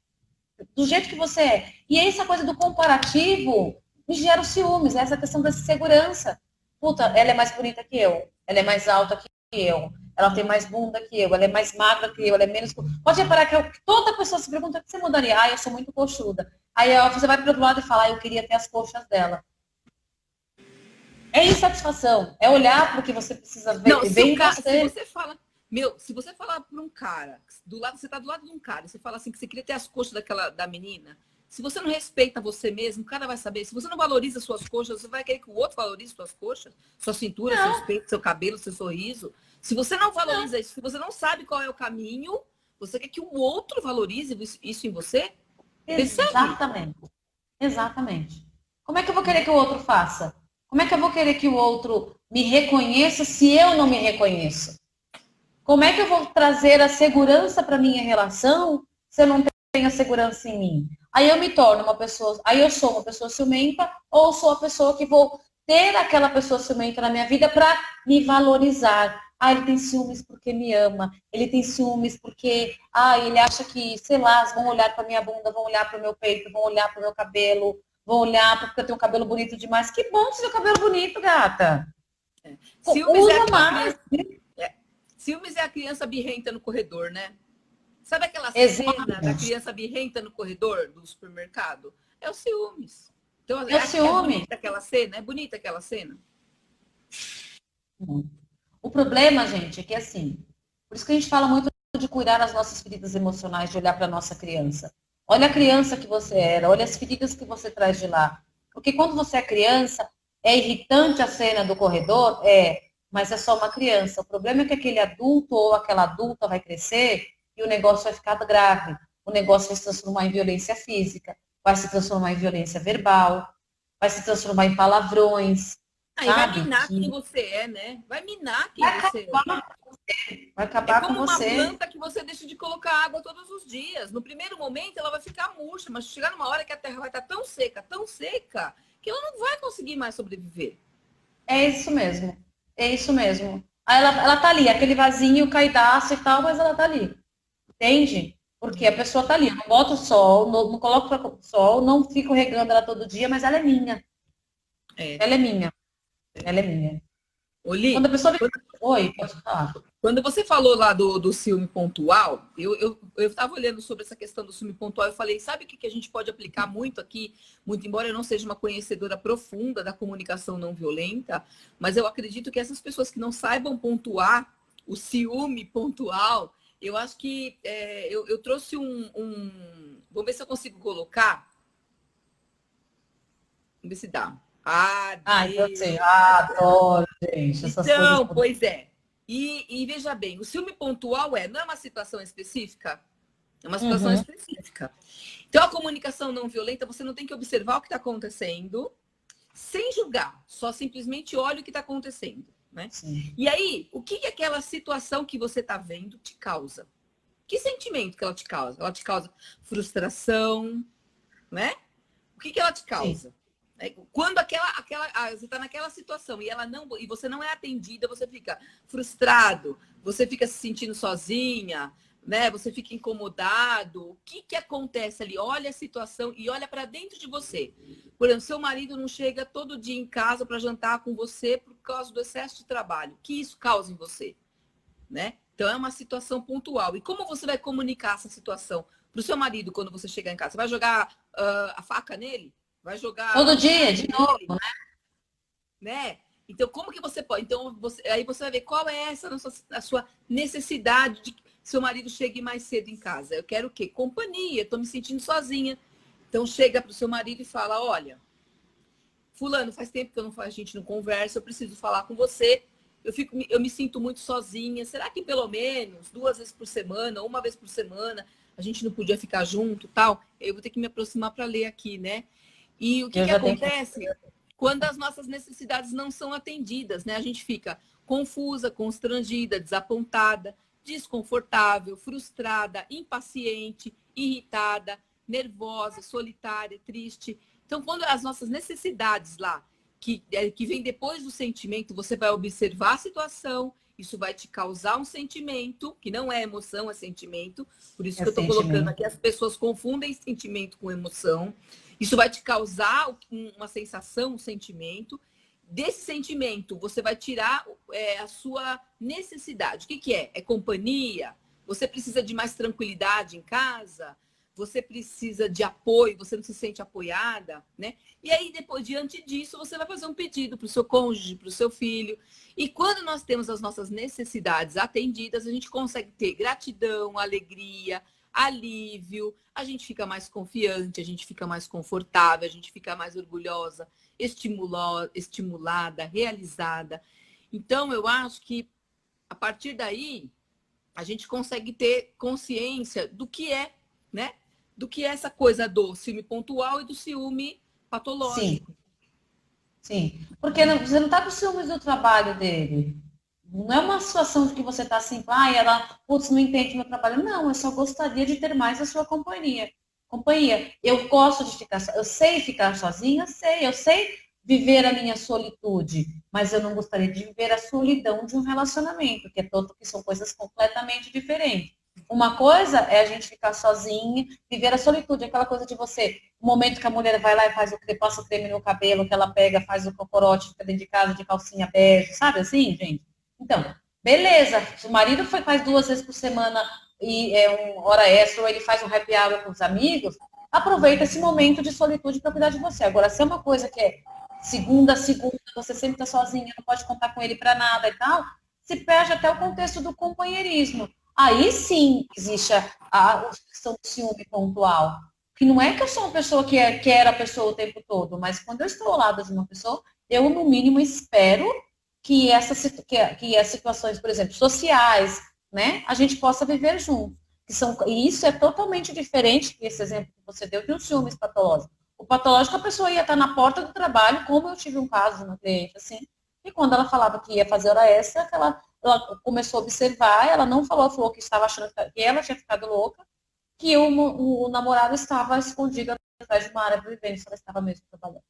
do jeito que você é. E essa coisa do comparativo me gera os ciúmes, essa questão da segurança. Puta, ela é mais bonita que eu, ela é mais alta que eu, ela tem mais bunda que eu, ela é mais magra que eu, ela é menos. Pode reparar que toda pessoa se pergunta o que você mudaria. Ah, eu sou muito coxuda. Aí você vai para o outro lado e fala, eu queria ter as coxas dela. É insatisfação. É olhar para o que você precisa Não, ver em se você. você fala, se você falar para um cara, você tá do lado de um cara, você fala assim que você queria ter as coxas da menina, Se você não respeita você mesmo, o cara vai saber. Se você não valoriza suas coxas, você vai querer que o outro valorize suas coxas, sua cintura, seus peitos, seu cabelo, seu sorriso. Se você não valoriza isso, se você não sabe qual é o caminho, você quer que o outro valorize isso em você? Percebe? Exatamente. Exatamente. Como é que eu vou querer que o outro faça? Como é que eu vou querer que o outro me reconheça se eu não me reconheço? Como é que eu vou trazer a segurança para minha relação se eu não tenho a segurança em mim? Aí eu me torno uma pessoa, aí eu sou uma pessoa ciumenta ou sou a pessoa que vou ter aquela pessoa ciumenta na minha vida para me valorizar. Ah, ele tem ciúmes porque me ama. Ele tem ciúmes porque, ele acha que, sei lá, vão olhar para minha bunda, vão olhar para o meu peito, vão olhar para o meu cabelo, vão olhar porque eu tenho um cabelo bonito demais. Que bom seu cabelo bonito, gata. Ciúmes Usa é mais. Ciúmes é a criança birrenta no corredor, né? Sabe aquela Existe. cena da criança birrenta no corredor do supermercado? É o ciúmes. Então, É o ciúme. bonita aquela cena? É bonita aquela cena? O problema, gente, é que assim, por isso que a gente fala muito de cuidar as nossas feridas emocionais, de olhar para a nossa criança. Olha a criança que você era, olha as feridas que você traz de lá. Porque quando você é criança, é irritante a cena do corredor? Mas é só uma criança. O problema é que aquele adulto ou aquela adulta vai crescer e o negócio vai ficar grave. O negócio vai se transformar em violência física, vai se transformar em violência verbal, vai se transformar em palavrões. Aí vai minar quem você é, né? Vai minar quem você é. Vai acabar com você. É como uma planta que você deixa de colocar água todos os dias. No primeiro momento ela vai ficar murcha, mas chegar numa hora que a terra vai estar tão seca, que ela não vai conseguir mais sobreviver. É isso mesmo. É isso mesmo. Aí ela tá ali, aquele vasinho caidaço e tal, mas ela tá ali. Entende? Porque a pessoa tá ali. Eu não boto sol, não coloco para sol, não fico regando ela todo dia, mas ela é minha. Ela é minha. Ela é minha. Oli, quando a pessoa vem... Oi, pode falar. Quando você falou lá do ciúme pontual, eu estava olhando sobre essa questão do ciúme pontual, eu falei, sabe o que a gente pode aplicar muito aqui? Muito embora eu não seja uma conhecedora profunda da comunicação não violenta, mas eu acredito que essas pessoas que não saibam pontuar o ciúme pontual, eu acho que eu trouxe Vamos ver se eu consigo colocar. Vamos ver se dá. Eu sei. Adoro, gente. Essas então, coisas... pois é. E veja bem, o ciúme pontual não é uma situação específica? É uma situação específica. Então, a comunicação não violenta, você não tem que observar o que está acontecendo sem julgar. Só simplesmente olha o que está acontecendo. Né? E aí, o que aquela situação que você está vendo te causa? Que sentimento que ela te causa? Ela te causa frustração, né? O que ela te causa? Quando você está naquela situação e você não é atendida, você fica frustrado, você fica se sentindo sozinha, né? Você fica incomodado. O que acontece ali? Olha a situação e olha para dentro de você. Por exemplo, seu marido não chega todo dia em casa para jantar com você por causa do excesso de trabalho. O que isso causa em você? Né? Então é uma situação pontual. E como você vai comunicar essa situação para o seu marido quando você chegar em casa? Você vai jogar a faca nele? Vai jogar todo dia, de novo, né? Então, como que você pode? Então, aí você vai ver qual é a sua necessidade de que seu marido chegue mais cedo em casa. Eu quero o quê? Companhia, estou me sentindo sozinha. Então, chega para o seu marido e fala, olha, fulano, faz tempo que a gente não conversa, eu preciso falar com você. Eu me sinto muito sozinha. Será que pelo menos 2 vezes por semana, 1 vez por semana, a gente não podia ficar junto, tal? Eu vou ter que me aproximar para ler aqui, né? E o que acontece quando as nossas necessidades não são atendidas, né? A gente fica confusa, constrangida, desapontada, desconfortável, frustrada, impaciente, irritada, nervosa, solitária, triste. Então, quando as nossas necessidades lá, que vem depois do sentimento, você vai observar a situação, isso vai te causar um sentimento, que não é emoção, é sentimento. Por isso que eu estou colocando aqui, as pessoas confundem sentimento com emoção. Isso vai te causar uma sensação, um sentimento. Desse sentimento, você vai tirar a sua necessidade. O que é? É companhia? Você precisa de mais tranquilidade em casa? Você precisa de apoio? Você não se sente apoiada? Né? E aí, depois, diante disso, você vai fazer um pedido para o seu cônjuge, para o seu filho. E quando nós temos as nossas necessidades atendidas, a gente consegue ter gratidão, alegria, alívio, a gente fica mais confiante, a gente fica mais confortável, a gente fica mais orgulhosa, estimulada, realizada. Então, eu acho que a partir daí a gente consegue ter consciência do que é, né? Do que é essa coisa do ciúme pontual e do ciúme Sim, patológico. sim. Porque você não está com ciúmes do trabalho dele. Não é uma situação de que você está assim, ela, putz, não entende meu trabalho. Não, eu só gostaria de ter mais a sua companhia. Eu gosto de ficar, eu sei ficar sozinha, eu sei viver a minha solitude, mas eu não gostaria de viver a solidão de um relacionamento, que são coisas completamente diferentes. Uma coisa é a gente ficar sozinha, viver a solitude, aquela coisa de você, o momento que a mulher vai lá e faz passa o creme no cabelo, que ela pega, faz o cocorote, fica dentro de casa de calcinha bege, sabe assim, gente? Então, beleza, se o marido faz 2 vezes por semana e uma hora extra, ou ele faz um happy hour com os amigos, aproveita esse momento de solitude para cuidar de você. Agora, se é uma coisa que é segunda a segunda, você sempre está sozinha, não pode contar com ele para nada e tal, se perde até o contexto do companheirismo. Aí sim existe a questão do ciúme pontual. Que não é que eu sou uma pessoa que quero a pessoa o tempo todo, mas quando eu estou ao lado de uma pessoa, eu, no mínimo, espero que as situações, por exemplo, sociais, né, a gente possa viver junto. E isso é totalmente diferente, esse exemplo que você deu, de um ciúmes patológico. O patológico, a pessoa ia estar na porta do trabalho, como eu tive um caso de uma cliente assim, e quando ela falava que ia fazer hora extra, ela começou a observar, ela não falou que estava achando que ela tinha ficado louca, que o namorado estava escondido atrás de uma área de vivência, ela estava mesmo trabalhando.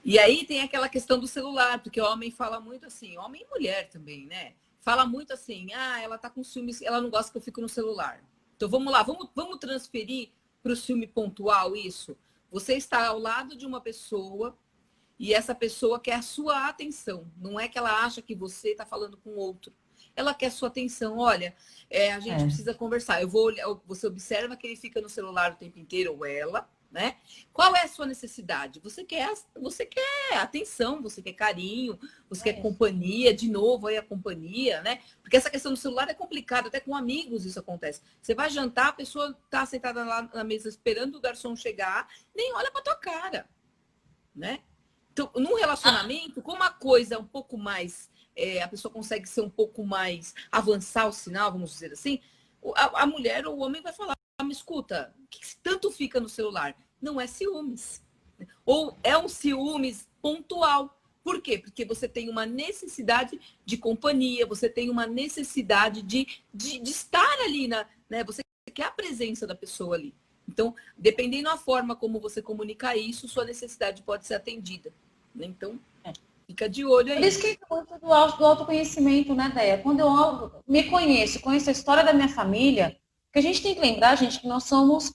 E aí tem aquela questão do celular, porque o homem fala muito assim, homem e mulher também, né? Fala muito assim, ela tá com ciúmes, ela não gosta que eu fico no celular. Então vamos lá, vamos transferir para o ciúme pontual isso. Você está ao lado de uma pessoa e essa pessoa quer a sua atenção. Não é que ela acha que você está falando com outro. Ela quer sua atenção. Olha, a gente precisa conversar. Você observa que ele fica no celular o tempo inteiro, ou ela, né? Qual é a sua necessidade? Você quer atenção, você quer carinho, você quer companhia, de novo aí a companhia, né? Porque essa questão do celular é complicada, até com amigos isso acontece. Você vai jantar, a pessoa está sentada lá na mesa esperando o garçom chegar, nem olha para tua cara, né? Então, num relacionamento, como a coisa é um pouco mais, a pessoa consegue ser um pouco mais, avançar o sinal, vamos dizer assim, a mulher ou o homem vai falar, me escuta, o que tanto fica no celular? Não é ciúmes. Ou é um ciúmes pontual. Por quê? Porque você tem uma necessidade de companhia, você tem uma necessidade de estar ali, né? Você quer a presença da pessoa ali. Então, dependendo da forma como você comunicar isso, sua necessidade pode ser atendida. Né? Então, fica de olho aí. Por isso que é muito do autoconhecimento, né, Déia? Quando eu me conheço a história da minha família, porque a gente tem que lembrar, gente, que nós somos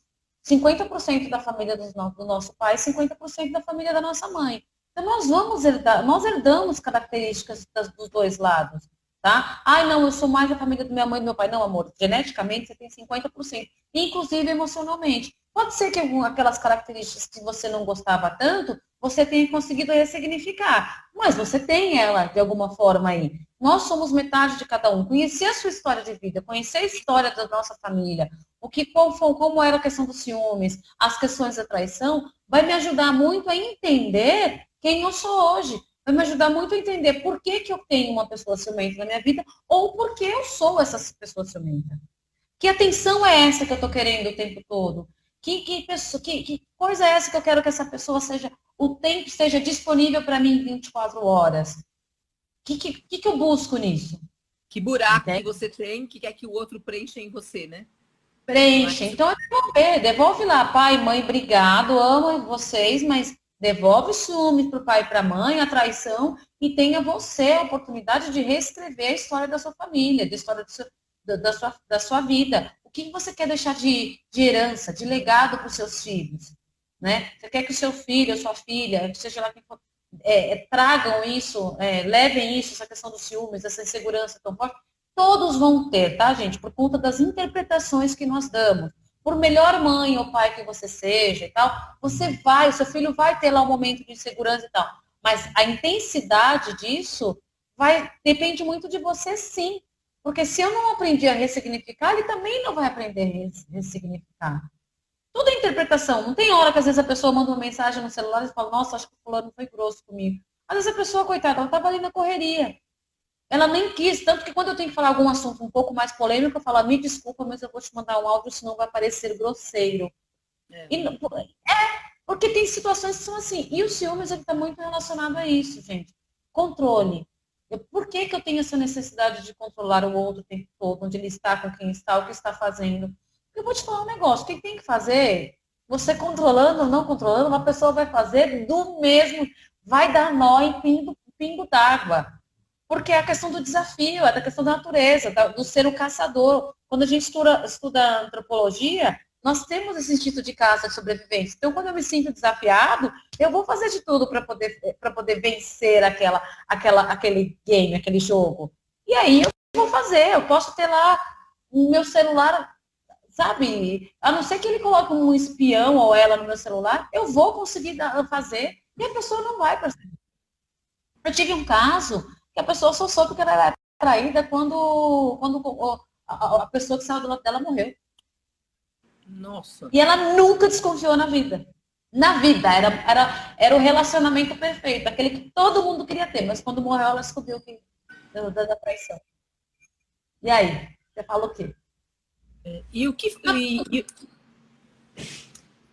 50% da família do nosso pai e 50% da família da nossa mãe. Então, nós herdamos características dos dois lados, tá? Não, eu sou mais da família da minha mãe e do meu pai. Não, amor, geneticamente você tem 50%, inclusive emocionalmente. Pode ser que aquelas características que você não gostava tanto, você tenha conseguido ressignificar, mas você tem ela de alguma forma aí. Nós somos metade de cada um. Conhecer a sua história de vida, conhecer a história da nossa família, como era a questão dos ciúmes, as questões da traição, vai me ajudar muito a entender quem eu sou hoje. Vai me ajudar muito a entender por que eu tenho uma pessoa ciumenta na minha vida ou por que eu sou essa pessoa ciumenta. Que atenção é essa que eu estou querendo o tempo todo? Que coisa é essa que eu quero que essa pessoa o tempo esteja disponível para mim 24 horas? O que eu busco nisso? Que buraco que você tem, que quer que o outro preencha em você, né? Preencha. Então é devolve lá, pai, mãe, obrigado, amo vocês, mas devolve ciúmes para o pai e para a mãe, a traição, e tenha você a oportunidade de reescrever a história da sua família, a história da sua vida. O que você quer deixar de herança, de legado para os seus filhos? Né? Você quer que o seu filho, a sua filha, seja lá quem for, tragam isso, levem isso, essa questão dos ciúmes, essa insegurança tão forte? Todos vão ter, tá, gente? Por conta das interpretações que nós damos. Por melhor mãe ou pai que você seja e tal, o seu filho vai ter lá um momento de insegurança e tal. Mas a intensidade disso depende muito de você, sim. Porque se eu não aprendi a ressignificar, ele também não vai aprender a ressignificar. Tudo é interpretação. Não tem hora que às vezes a pessoa manda uma mensagem no celular e fala, nossa, acho que o fulano foi grosso comigo. Às vezes a pessoa, coitada, ela estava ali na correria. Ela nem quis, tanto que quando eu tenho que falar algum assunto um pouco mais polêmico, eu falo, me desculpa, mas eu vou te mandar um áudio, senão vai parecer grosseiro. E, porque tem situações que são assim. E o ciúmes está muito relacionado a isso, gente. Controle. Por que eu tenho essa necessidade de controlar o outro o tempo todo, onde ele está, com quem está, o que está fazendo? Eu vou te falar um negócio, quem tem que fazer, você controlando ou não controlando, uma pessoa vai fazer do mesmo, vai dar nó em pingo d'água. Porque é a questão do desafio, é da questão da natureza, do ser o caçador. Quando a gente estuda antropologia, nós temos esse instinto de caça, de sobrevivência. Então, quando eu me sinto desafiado, eu vou fazer de tudo para poder vencer aquele game, aquele jogo. E aí eu vou fazer, eu posso ter lá no meu celular, sabe? A não ser que ele coloque um espião ou ela no meu celular, eu vou conseguir fazer e a pessoa não vai perceber. Eu tive um caso que a pessoa só soube que ela era traída quando a pessoa que saiu do lado dela morreu. Nossa. E ela nunca desconfiou na vida. Na vida, era o relacionamento perfeito, aquele que todo mundo queria ter, mas quando morreu ela descobriu que da traição. E aí? Você fala o quê?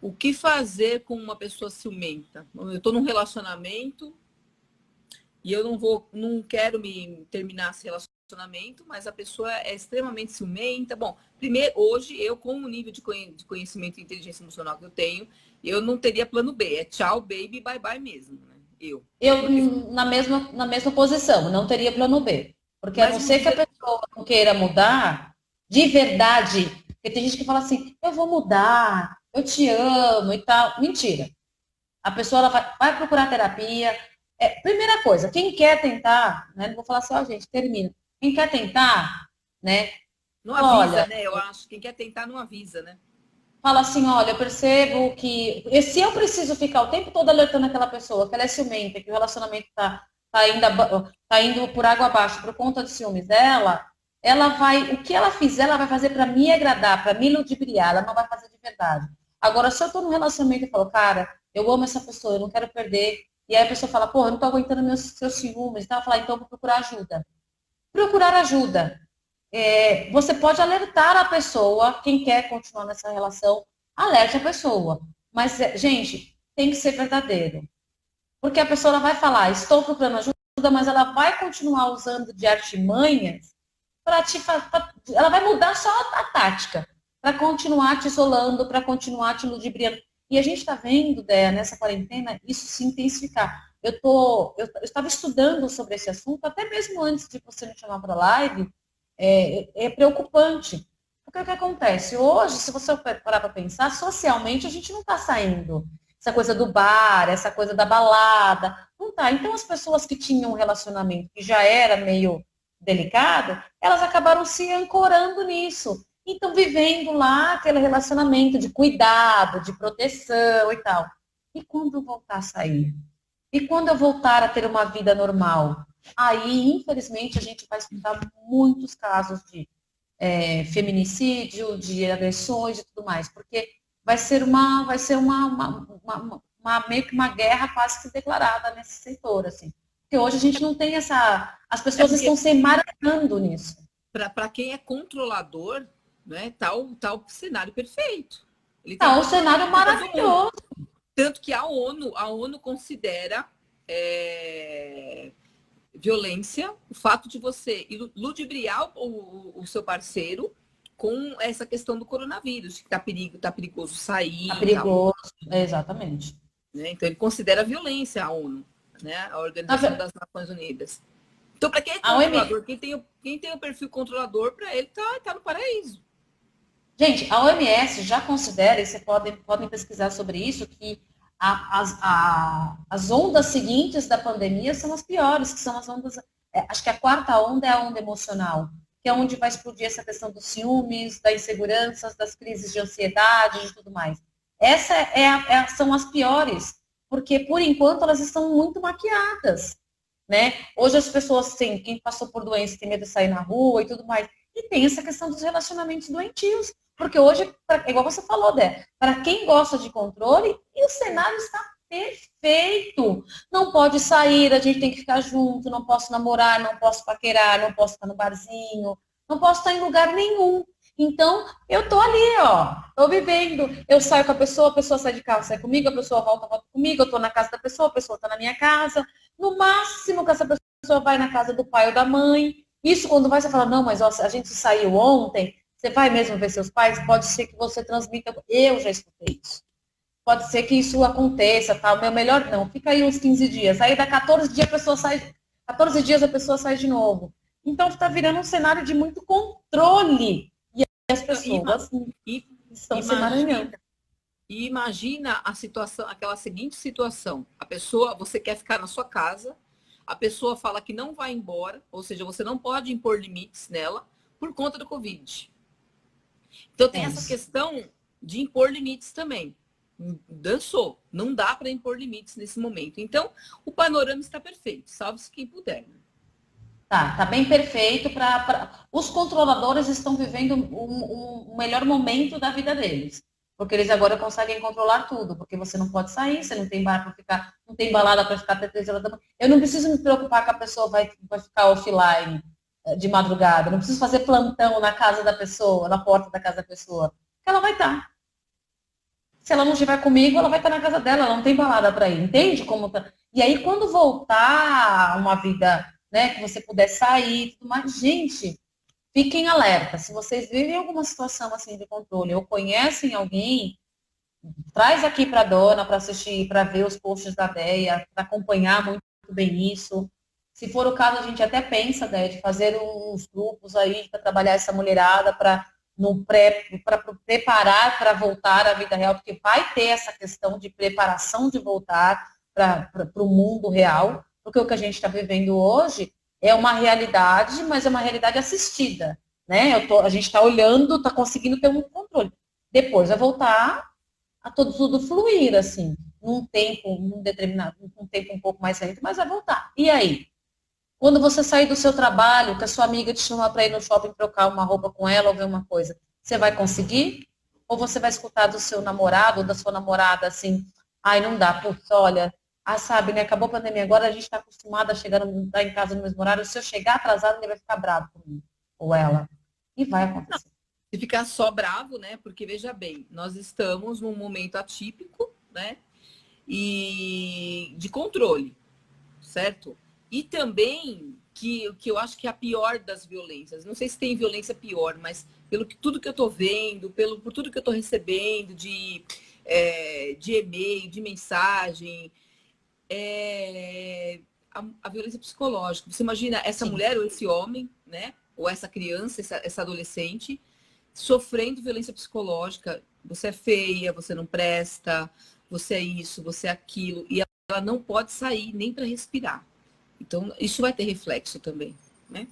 O que fazer com uma pessoa ciumenta? Eu estou num relacionamento e eu não quero me terminar esse relacionamento, mas a pessoa é extremamente ciumenta. Bom, primeiro, hoje, eu com o nível de conhecimento e inteligência emocional que eu tenho, eu não teria plano B. É tchau, baby, bye, bye mesmo. Né? Eu na mesma posição, não teria plano B. Porque a não ser que a pessoa não queira mudar, de verdade, porque tem gente que fala assim, eu vou mudar, eu te amo e tal. Mentira. A pessoa ela vai procurar terapia. Primeira coisa, quem quer tentar, né? Não vou falar assim, ó, gente, termina. Quem quer tentar, né? Não avisa, né? Eu acho. Quem quer tentar não avisa, né? Fala assim, olha, eu percebo que se eu preciso ficar o tempo todo alertando aquela pessoa, que ela é ciumenta, que o relacionamento tá indo por água abaixo por conta de ciúmes dela, o que ela fizer, ela vai fazer para me agradar, para me ludibriar, ela não vai fazer de verdade. Agora, se eu tô num relacionamento e falo, cara, eu amo essa pessoa, eu não quero perder, e aí a pessoa fala, pô, eu não tô aguentando seus ciúmes, então ela fala, então eu vou procurar ajuda. Procurar ajuda. Você pode alertar a pessoa, quem quer continuar nessa relação, alerte a pessoa. Mas, gente, tem que ser verdadeiro. Porque a pessoa vai falar, estou procurando ajuda, mas ela vai continuar usando de artimanhas ela vai mudar só a tática, para continuar te isolando, para continuar te ludibriando. E a gente está vendo, Déa, nessa quarentena, isso se intensificar. Eu estava estudando sobre esse assunto, até mesmo antes de você me chamar para a live, é preocupante. Porque o que acontece? Hoje, se você parar para pensar, socialmente a gente não está saindo. Essa coisa do bar, essa coisa da balada, não tá. Então as pessoas que tinham um relacionamento que já era meio delicado, elas acabaram se ancorando nisso. Então, vivendo lá aquele relacionamento de cuidado, de proteção e tal. E quando eu voltar a sair? E quando eu voltar a ter uma vida normal? Aí, infelizmente, a gente vai escutar muitos casos de feminicídio, de agressões e tudo mais, porque vai ser meio que uma guerra quase que declarada nesse setor, assim. Porque hoje a gente não tem as pessoas estão se emaranhando nisso. Para quem é controlador, né, tá o cenário perfeito. Tá um cenário maravilhoso. Tanto que a ONU considera violência o fato de você ludibriar o seu parceiro com essa questão do coronavírus, que tá perigoso sair. Tá perigoso, exatamente. Né? Então ele considera violência a ONU, né? A Organização das Nações Unidas. Então, para quem é controlador, quem tem o perfil controlador, para ele tá no paraíso. Gente, a OMS já considera, e vocês podem pesquisar sobre isso, que as ondas seguintes da pandemia são as piores, que são as ondas. Acho que a quarta onda é a onda emocional, que é onde vai explodir essa questão dos ciúmes, das inseguranças, das crises de ansiedade e tudo mais. São as piores, porque por enquanto elas estão muito maquiadas. né? Hoje as pessoas, sim, quem passou por doença tem medo de sair na rua e tudo mais. E tem essa questão dos relacionamentos doentios. Porque hoje, igual você falou, Dé, para quem gosta de controle, e o cenário está perfeito. Não pode sair, a gente tem que ficar junto, não posso namorar, não posso paquerar, não posso estar no barzinho, não posso estar em lugar nenhum. Então, eu tô ali, ó, tô vivendo. Eu saio com a pessoa sai de carro, sai comigo, a pessoa volta comigo, eu tô na casa da pessoa, a pessoa tá na minha casa. No máximo que essa pessoa vai na casa do pai ou da mãe. Isso quando vai, você fala, não, mas ó, a gente saiu ontem, você vai mesmo ver seus pais? Pode ser que você transmita. Eu já escutei isso. Pode ser que isso aconteça, tá? Meu melhor não. Fica aí uns 15 dias. Aí dá 14 dias a pessoa sai. 14 dias a pessoa sai de novo. Então está virando um cenário de muito controle. E as pessoas estão se emaranhando. E imagina a situação, aquela seguinte situação. A pessoa, você quer ficar na sua casa, a pessoa fala que não vai embora, ou seja, você não pode impor limites nela por conta do Covid. Então tem essa questão de impor limites também. Dançou, não dá para impor limites nesse momento. Então, o panorama está perfeito, salve-se quem puder. Tá bem perfeito. Os controladores estão vivendo um melhor momento da vida deles. Porque eles agora conseguem controlar tudo, porque você não pode sair, você não tem bar para ficar, não tem balada para ficar até 3 horas da manhã. Eu não preciso me preocupar que a pessoa vai ficar offline de madrugada, não preciso fazer plantão na casa da pessoa, na porta da casa da pessoa. Ela vai estar. Se ela não estiver comigo, ela vai estar na casa dela, ela não tem balada para ir, entende como tá? E aí, quando voltar uma vida, né, que você puder sair, tudo mais, gente, fiquem alerta. Se vocês vivem alguma situação assim de controle ou conhecem alguém, traz aqui para a dona para assistir, para ver os posts da Déia, para acompanhar muito bem isso. Se for o caso, a gente até pensa, Déia, de fazer uns grupos aí para trabalhar essa mulherada para preparar para voltar à vida real, porque vai ter essa questão de preparação de voltar para o mundo real, porque o que a gente está vivendo hoje é uma realidade, mas é uma realidade assistida, né? A gente está olhando, está conseguindo ter um controle. Depois vai voltar a tudo fluir, assim, num determinado, um tempo um pouco mais lento, mas vai voltar. E aí? Quando você sair do seu trabalho, que a sua amiga te chama para ir no shopping trocar uma roupa com ela ou ver uma coisa, você vai conseguir? Ou você vai escutar do seu namorado ou da sua namorada assim, ai, não dá, putz, olha, sabe, né, acabou a pandemia, agora a gente está acostumada a chegar em casa no mesmo horário, se eu chegar atrasado, ele vai ficar bravo comigo, ou ela. E vai acontecer. Se ficar só bravo, né, porque veja bem, nós estamos num momento atípico, né, e de controle, certo? E também que eu acho que é a pior das violências. Não sei se tem violência pior, mas tudo que eu estou vendo, por tudo que eu estou recebendo de e-mail, de mensagem, a violência psicológica. Você imagina essa mulher ou esse homem, né? Ou essa criança, essa adolescente, sofrendo violência psicológica. Você é feia, você não presta, você é isso, você é aquilo. E ela não pode sair nem para respirar. Então, isso vai ter reflexo também, né?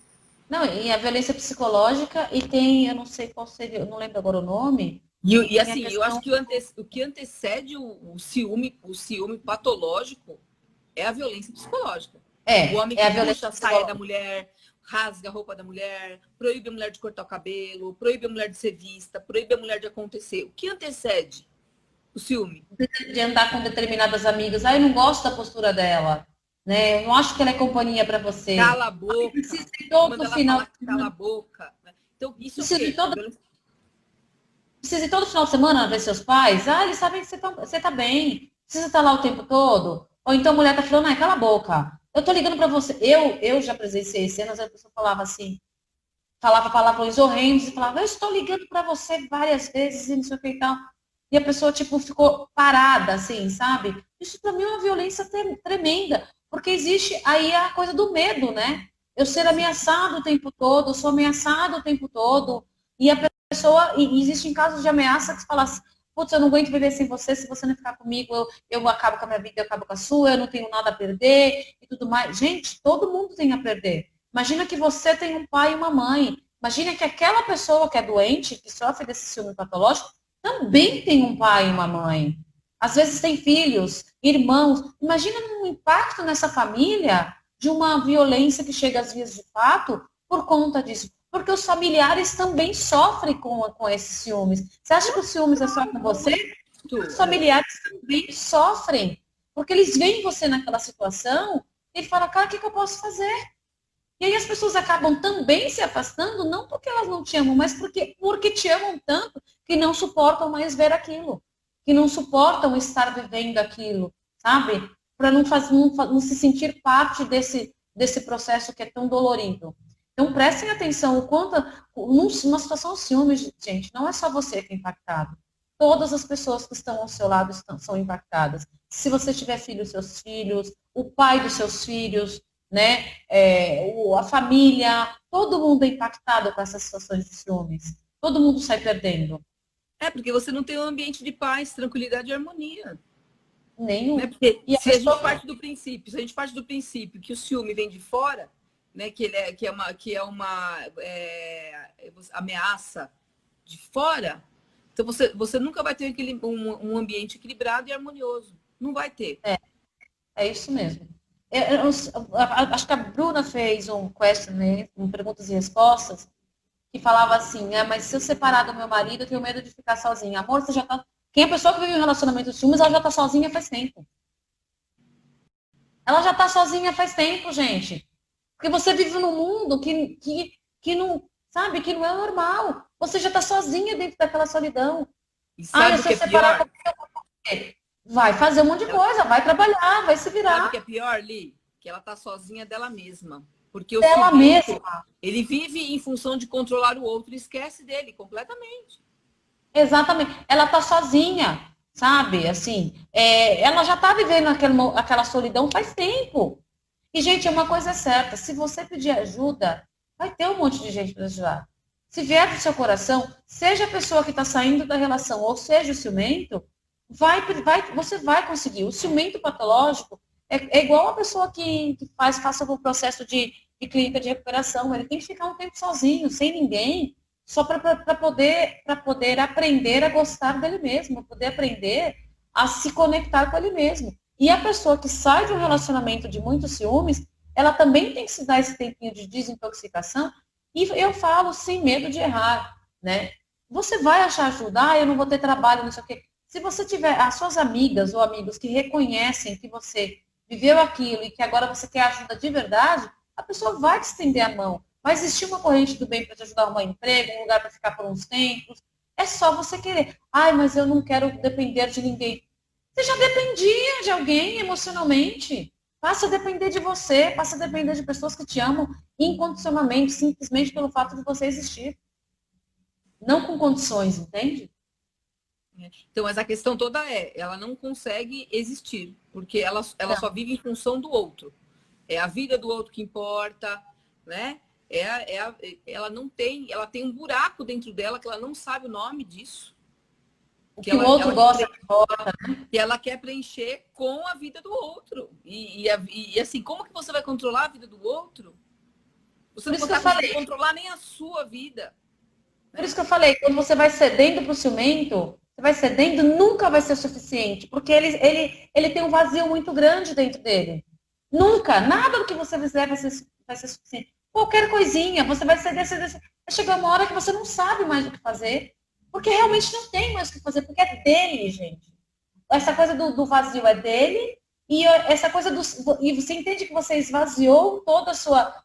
Não, e a violência psicológica, e tem, eu não sei qual seria, eu não lembro agora o nome. E assim, eu acho que o que antecede o ciúme patológico é a violência psicológica. O homem que puxa a saia da mulher, rasga a roupa da mulher, proíbe a mulher de cortar o cabelo, proíbe a mulher de ser vista, proíbe a mulher de acontecer. O que antecede o ciúme? De andar com determinadas amigas. Eu não gosto da postura dela. Né? Eu não acho que ela é companhia para você. Cala a boca. Precisa de todo final. Cala a boca. Então, isso precisa de todo final de semana ver seus pais. Eles sabem que você tá bem. Precisa estar lá o tempo todo. Ou então a mulher tá falando, cala a boca. Eu tô ligando para você. Eu já presenciei cenas, a pessoa falava assim, falava palavrões horrendos e falava, eu estou ligando para você várias vezes e não sei o que e tal. E a pessoa, tipo, ficou parada, assim, sabe? Isso para mim é uma violência tremenda. Porque existe aí a coisa do medo, né? Eu ser ameaçado o tempo todo, eu sou ameaçado o tempo todo. E a pessoa, e existem casos de ameaça que você fala assim, putz, eu não aguento viver sem você, se você não ficar comigo, eu acabo com a minha vida, eu acabo com a sua, eu não tenho nada a perder e tudo mais. Gente, todo mundo tem a perder. Imagina que você tem um pai e uma mãe. Imagina que aquela pessoa que é doente, que sofre desse ciúme patológico, também tem um pai e uma mãe. Às vezes tem filhos, irmãos. Imagina um impacto nessa família de uma violência que chega às vias de fato por conta disso. Porque os familiares também sofrem com esses ciúmes. Você acha que os ciúmes é só com você? Os familiares também sofrem. Porque eles veem você naquela situação e falam, cara, o que eu posso fazer? E aí as pessoas acabam também se afastando, não porque elas não te amam, mas porque te amam tanto que não suportam mais ver aquilo. Que não suportam estar vivendo aquilo, sabe? Para não se sentir parte desse processo que é tão dolorido. Então, prestem atenção o quanto, numa situação de ciúmes, gente, não é só você que é impactado. Todas as pessoas que estão ao seu lado são impactadas. Se você tiver filhos, seus filhos, o pai dos seus filhos, né? A família, todo mundo é impactado com essas situações de ciúmes. Todo mundo sai perdendo. Porque você não tem um ambiente de paz, tranquilidade e harmonia. Nenhum. Né? Porque e se a gente parte do princípio que o ciúme vem de fora, né? Que é uma ameaça de fora, então você nunca vai ter um ambiente equilibrado e harmonioso. Não vai ter. É isso mesmo. Eu acho que a Bruna fez um questionnaire, um perguntas e respostas, que falava assim, mas se eu separar do meu marido, eu tenho medo de ficar sozinha. Amor, você já tá... Quem é a pessoa que vive em um relacionamento de ciúmes, ela já tá sozinha faz tempo. Ela já tá sozinha faz tempo, gente. Porque você vive num mundo que não, sabe, que não é normal. Você já tá sozinha dentro daquela solidão. E sabe o que é pior? Vai fazer um monte de coisa, vai trabalhar, vai se virar. Sabe o que é pior, Li? Que ela tá sozinha dela mesma. Porque o dela ciumento, mesma. Ele vive em função de controlar o outro e esquece dele completamente. Exatamente. Ela tá sozinha, sabe? Assim, ela já tá vivendo aquela solidão faz tempo. E, gente, uma coisa é certa, se você pedir ajuda, vai ter um monte de gente para ajudar. Se vier do seu coração, seja a pessoa que está saindo da relação, ou seja o ciumento, você vai conseguir. O ciumento patológico é igual a pessoa que faça o processo de clínica de recuperação. Ele tem que ficar um tempo sozinho, sem ninguém, só para poder aprender a gostar dele mesmo, para poder aprender a se conectar com ele mesmo. E a pessoa que sai de um relacionamento de muitos ciúmes, ela também tem que se dar esse tempinho de desintoxicação. E eu falo sem medo de errar, né? Você vai achar ajuda, eu não vou ter trabalho, não sei o quê. Se você tiver as suas amigas ou amigos que reconhecem que você viveu aquilo e que agora você quer ajuda de verdade, a pessoa vai te estender a mão. Vai existir uma corrente do bem para te ajudar a arrumar emprego, um lugar para ficar por uns tempos. É só você querer. Mas eu não quero depender de ninguém. Você já dependia de alguém emocionalmente. Passa a depender de você, passa a depender de pessoas que te amam incondicionalmente, simplesmente pelo fato de você existir. Não com condições, entende? Então, mas a questão toda ela não consegue existir, porque ela só vive em função do outro. É a vida do outro que importa, né? Ela tem um buraco dentro dela que ela não sabe o nome disso. Que o outro gosta de importa, né? E ela quer preencher com a vida do outro. E assim, como que você vai controlar a vida do outro? Você não consegue controlar nem a sua vida. Por isso que eu falei, quando você vai cedendo para o ciumento, você vai cedendo, nunca vai ser suficiente, porque ele tem um vazio muito grande dentro dele. Nunca, nada do que você fizer vai ser suficiente. Qualquer coisinha, você vai ceder. Vai chegar uma hora que você não sabe mais o que fazer, porque realmente não tem mais o que fazer, porque é dele, gente. Essa coisa do vazio é dele, e essa coisa e você entende que você esvaziou toda a sua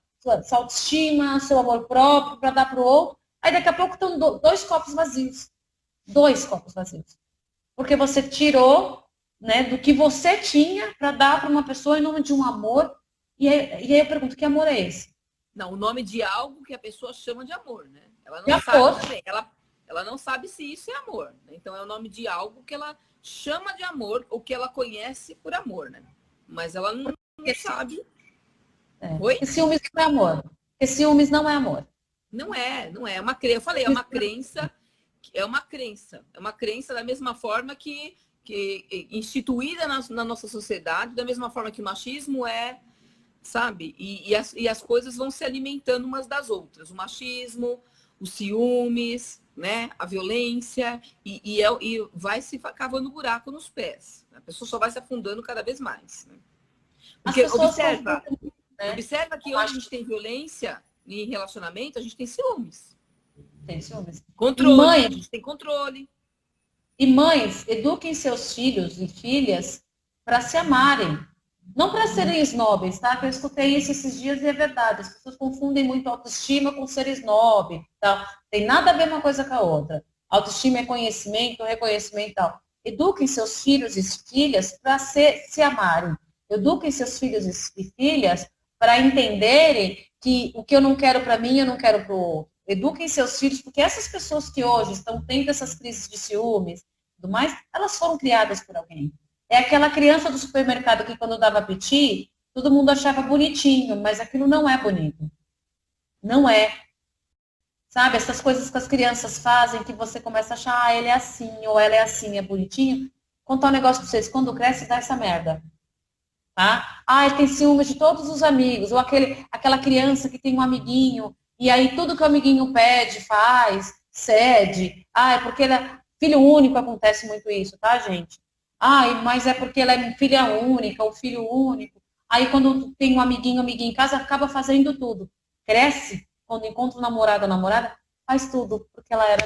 autoestima, seu amor próprio, para dar para o outro, aí daqui a pouco estão 2 copos vazios. 2 copos vazios. Porque você tirou, né, do que você tinha para dar para uma pessoa em nome de um amor. E aí eu pergunto, que amor é esse? Não, o nome de algo que a pessoa chama de amor, né? Ela não sabe também. Ela não sabe se isso é amor. Né? Então é o nome de algo que ela chama de amor ou que ela conhece por amor, né? Mas ela não sabe. Oi? Ciúmes não é amor. Porque ciúmes não é amor. Não é. Eu falei, é uma crença. É uma crença da mesma forma que instituída na nossa sociedade, da mesma forma que o machismo sabe? E as coisas vão se alimentando umas das outras. O machismo, os ciúmes, né? A violência, e vai se cavando buraco nos pés. A pessoa só vai se afundando cada vez mais. Né? Porque, observa, né? Observa que onde a gente tem violência em relacionamento, a gente tem ciúmes. Tem ciúmes. Controle, Mãe, a gente tem controle. e mães, eduquem seus filhos e filhas para se amarem. Não para serem snobs, tá? Que eu escutei isso esses dias e é verdade. As pessoas confundem muito autoestima com ser snob. Tá? Tem nada a ver uma coisa com a outra. Autoestima é conhecimento, reconhecimento e tal. Eduquem seus filhos e filhas para se amarem. Eduquem seus filhos e filhas para entenderem que o que eu não quero para mim, eu não quero para o outro. Eduquem seus filhos, porque essas pessoas que hoje estão tendo essas crises de ciúmes e tudo mais, elas foram criadas por alguém. É aquela criança do supermercado que quando dava piti, todo mundo achava bonitinho, mas aquilo não é bonito. Não é. Sabe, essas coisas que as crianças fazem, que você começa a achar, ah, ele é assim, ou ela é assim, é bonitinho. Contar um negócio pra vocês, quando cresce, dá essa merda. Tá? Ah, ele tem ciúmes de todos os amigos, ou aquela criança que tem um amiguinho, e aí tudo que o amiguinho pede, faz, cede. Ah, é porque ele é filho único, acontece muito isso, tá, gente? Ah, mas é porque ela é filha única, ou filho único. Aí quando tem um amiguinho em casa, acaba fazendo tudo. Cresce, quando encontra o namorado ou namorada, faz tudo, porque ela era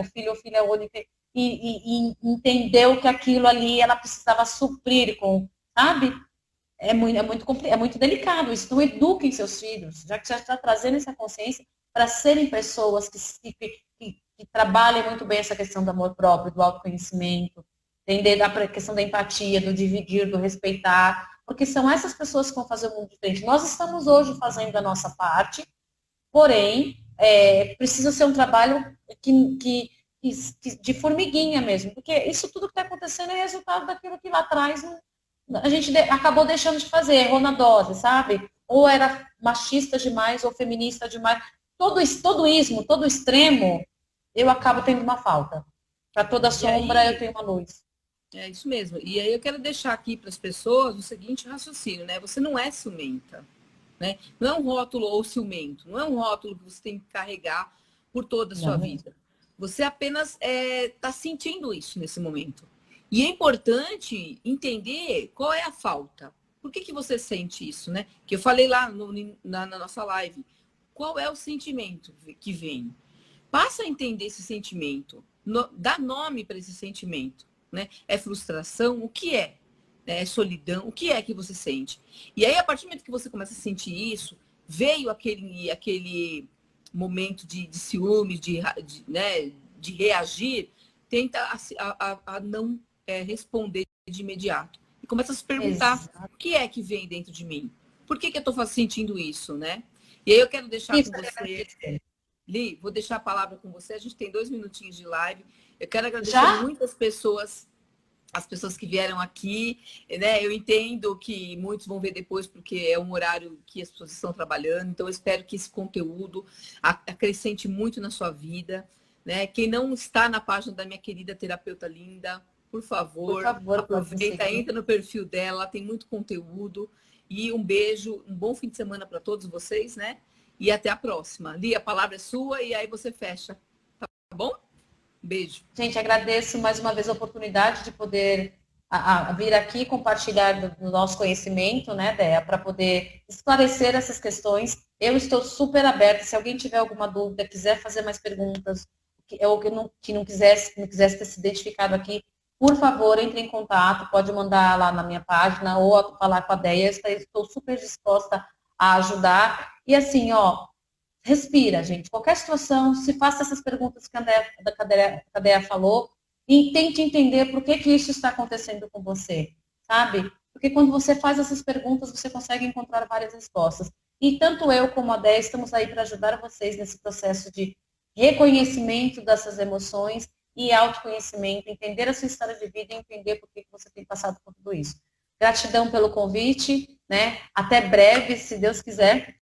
o filho ou filha única, e entendeu que aquilo ali ela precisava suprir com, sabe? É muito delicado isso. Então, eduquem seus filhos, já que já está trazendo essa consciência, para serem pessoas que trabalhem muito bem essa questão do amor próprio, do autoconhecimento, entender a questão da empatia, do dividir, do respeitar, porque são essas pessoas que vão fazer o mundo diferente. Nós estamos hoje fazendo a nossa parte, porém, precisa ser um trabalho de formiguinha mesmo, porque isso tudo que está acontecendo é resultado daquilo que lá atrás a gente acabou deixando de fazer, errou na dose, sabe? Ou era machista demais, ou feminista demais. Todo ismo, todo extremo, eu acabo tendo uma falta. Para toda sombra, eu tenho uma luz. É isso mesmo. E aí eu quero deixar aqui para as pessoas o seguinte raciocínio, né? Você não é ciumenta, né? Não é um rótulo ou ciumento, não é um rótulo que você tem que carregar por toda a sua vida. Você apenas está sentindo isso nesse momento. E é importante entender qual é a falta. Por que você sente isso, né? Que eu falei lá na nossa live. Qual é o sentimento que vem? Passa a entender esse sentimento. Dá nome para esse sentimento, né? É frustração? O que é? É solidão? O que é que você sente? E aí, a partir do momento que você começa a sentir isso, veio aquele momento de ciúmes, de reagir, tenta a não responder de imediato. E começa a se perguntar, o que é que vem dentro de mim? Por que eu estou sentindo isso, né? E aí eu quero deixar com você... Li, vou deixar a palavra com você. A gente tem 2 minutinhos de live. Eu quero agradecer muitas pessoas, as pessoas que vieram aqui, né? Eu entendo que muitos vão ver depois, porque é um horário que as pessoas estão trabalhando. Então, eu espero que esse conteúdo acrescente muito na sua vida, né? Quem não está na página da minha querida terapeuta linda, por favor aproveita, entra no perfil dela, tem muito conteúdo. E um beijo, um bom fim de semana para todos vocês, né? E até a próxima. Li, a palavra é sua e aí você fecha. Tá bom? Beijo. Gente, agradeço mais uma vez a oportunidade de poder vir aqui compartilhar do nosso conhecimento, né, Déa, para poder esclarecer essas questões. Eu estou super aberta. Se alguém tiver alguma dúvida, quiser fazer mais perguntas, ou que não quisesse ter se identificado aqui, por favor, entre em contato, pode mandar lá na minha página ou falar com a Déa. Estou super disposta a ajudar. E assim, respira, gente. Qualquer situação, se faça essas perguntas que a Déa falou e tente entender por que isso está acontecendo com você, sabe? Porque quando você faz essas perguntas, você consegue encontrar várias respostas. E tanto eu como a Déa estamos aí para ajudar vocês nesse processo de reconhecimento dessas emoções e autoconhecimento, entender a sua história de vida e entender por que você tem passado por tudo isso. Gratidão pelo convite, né? Até breve, se Deus quiser.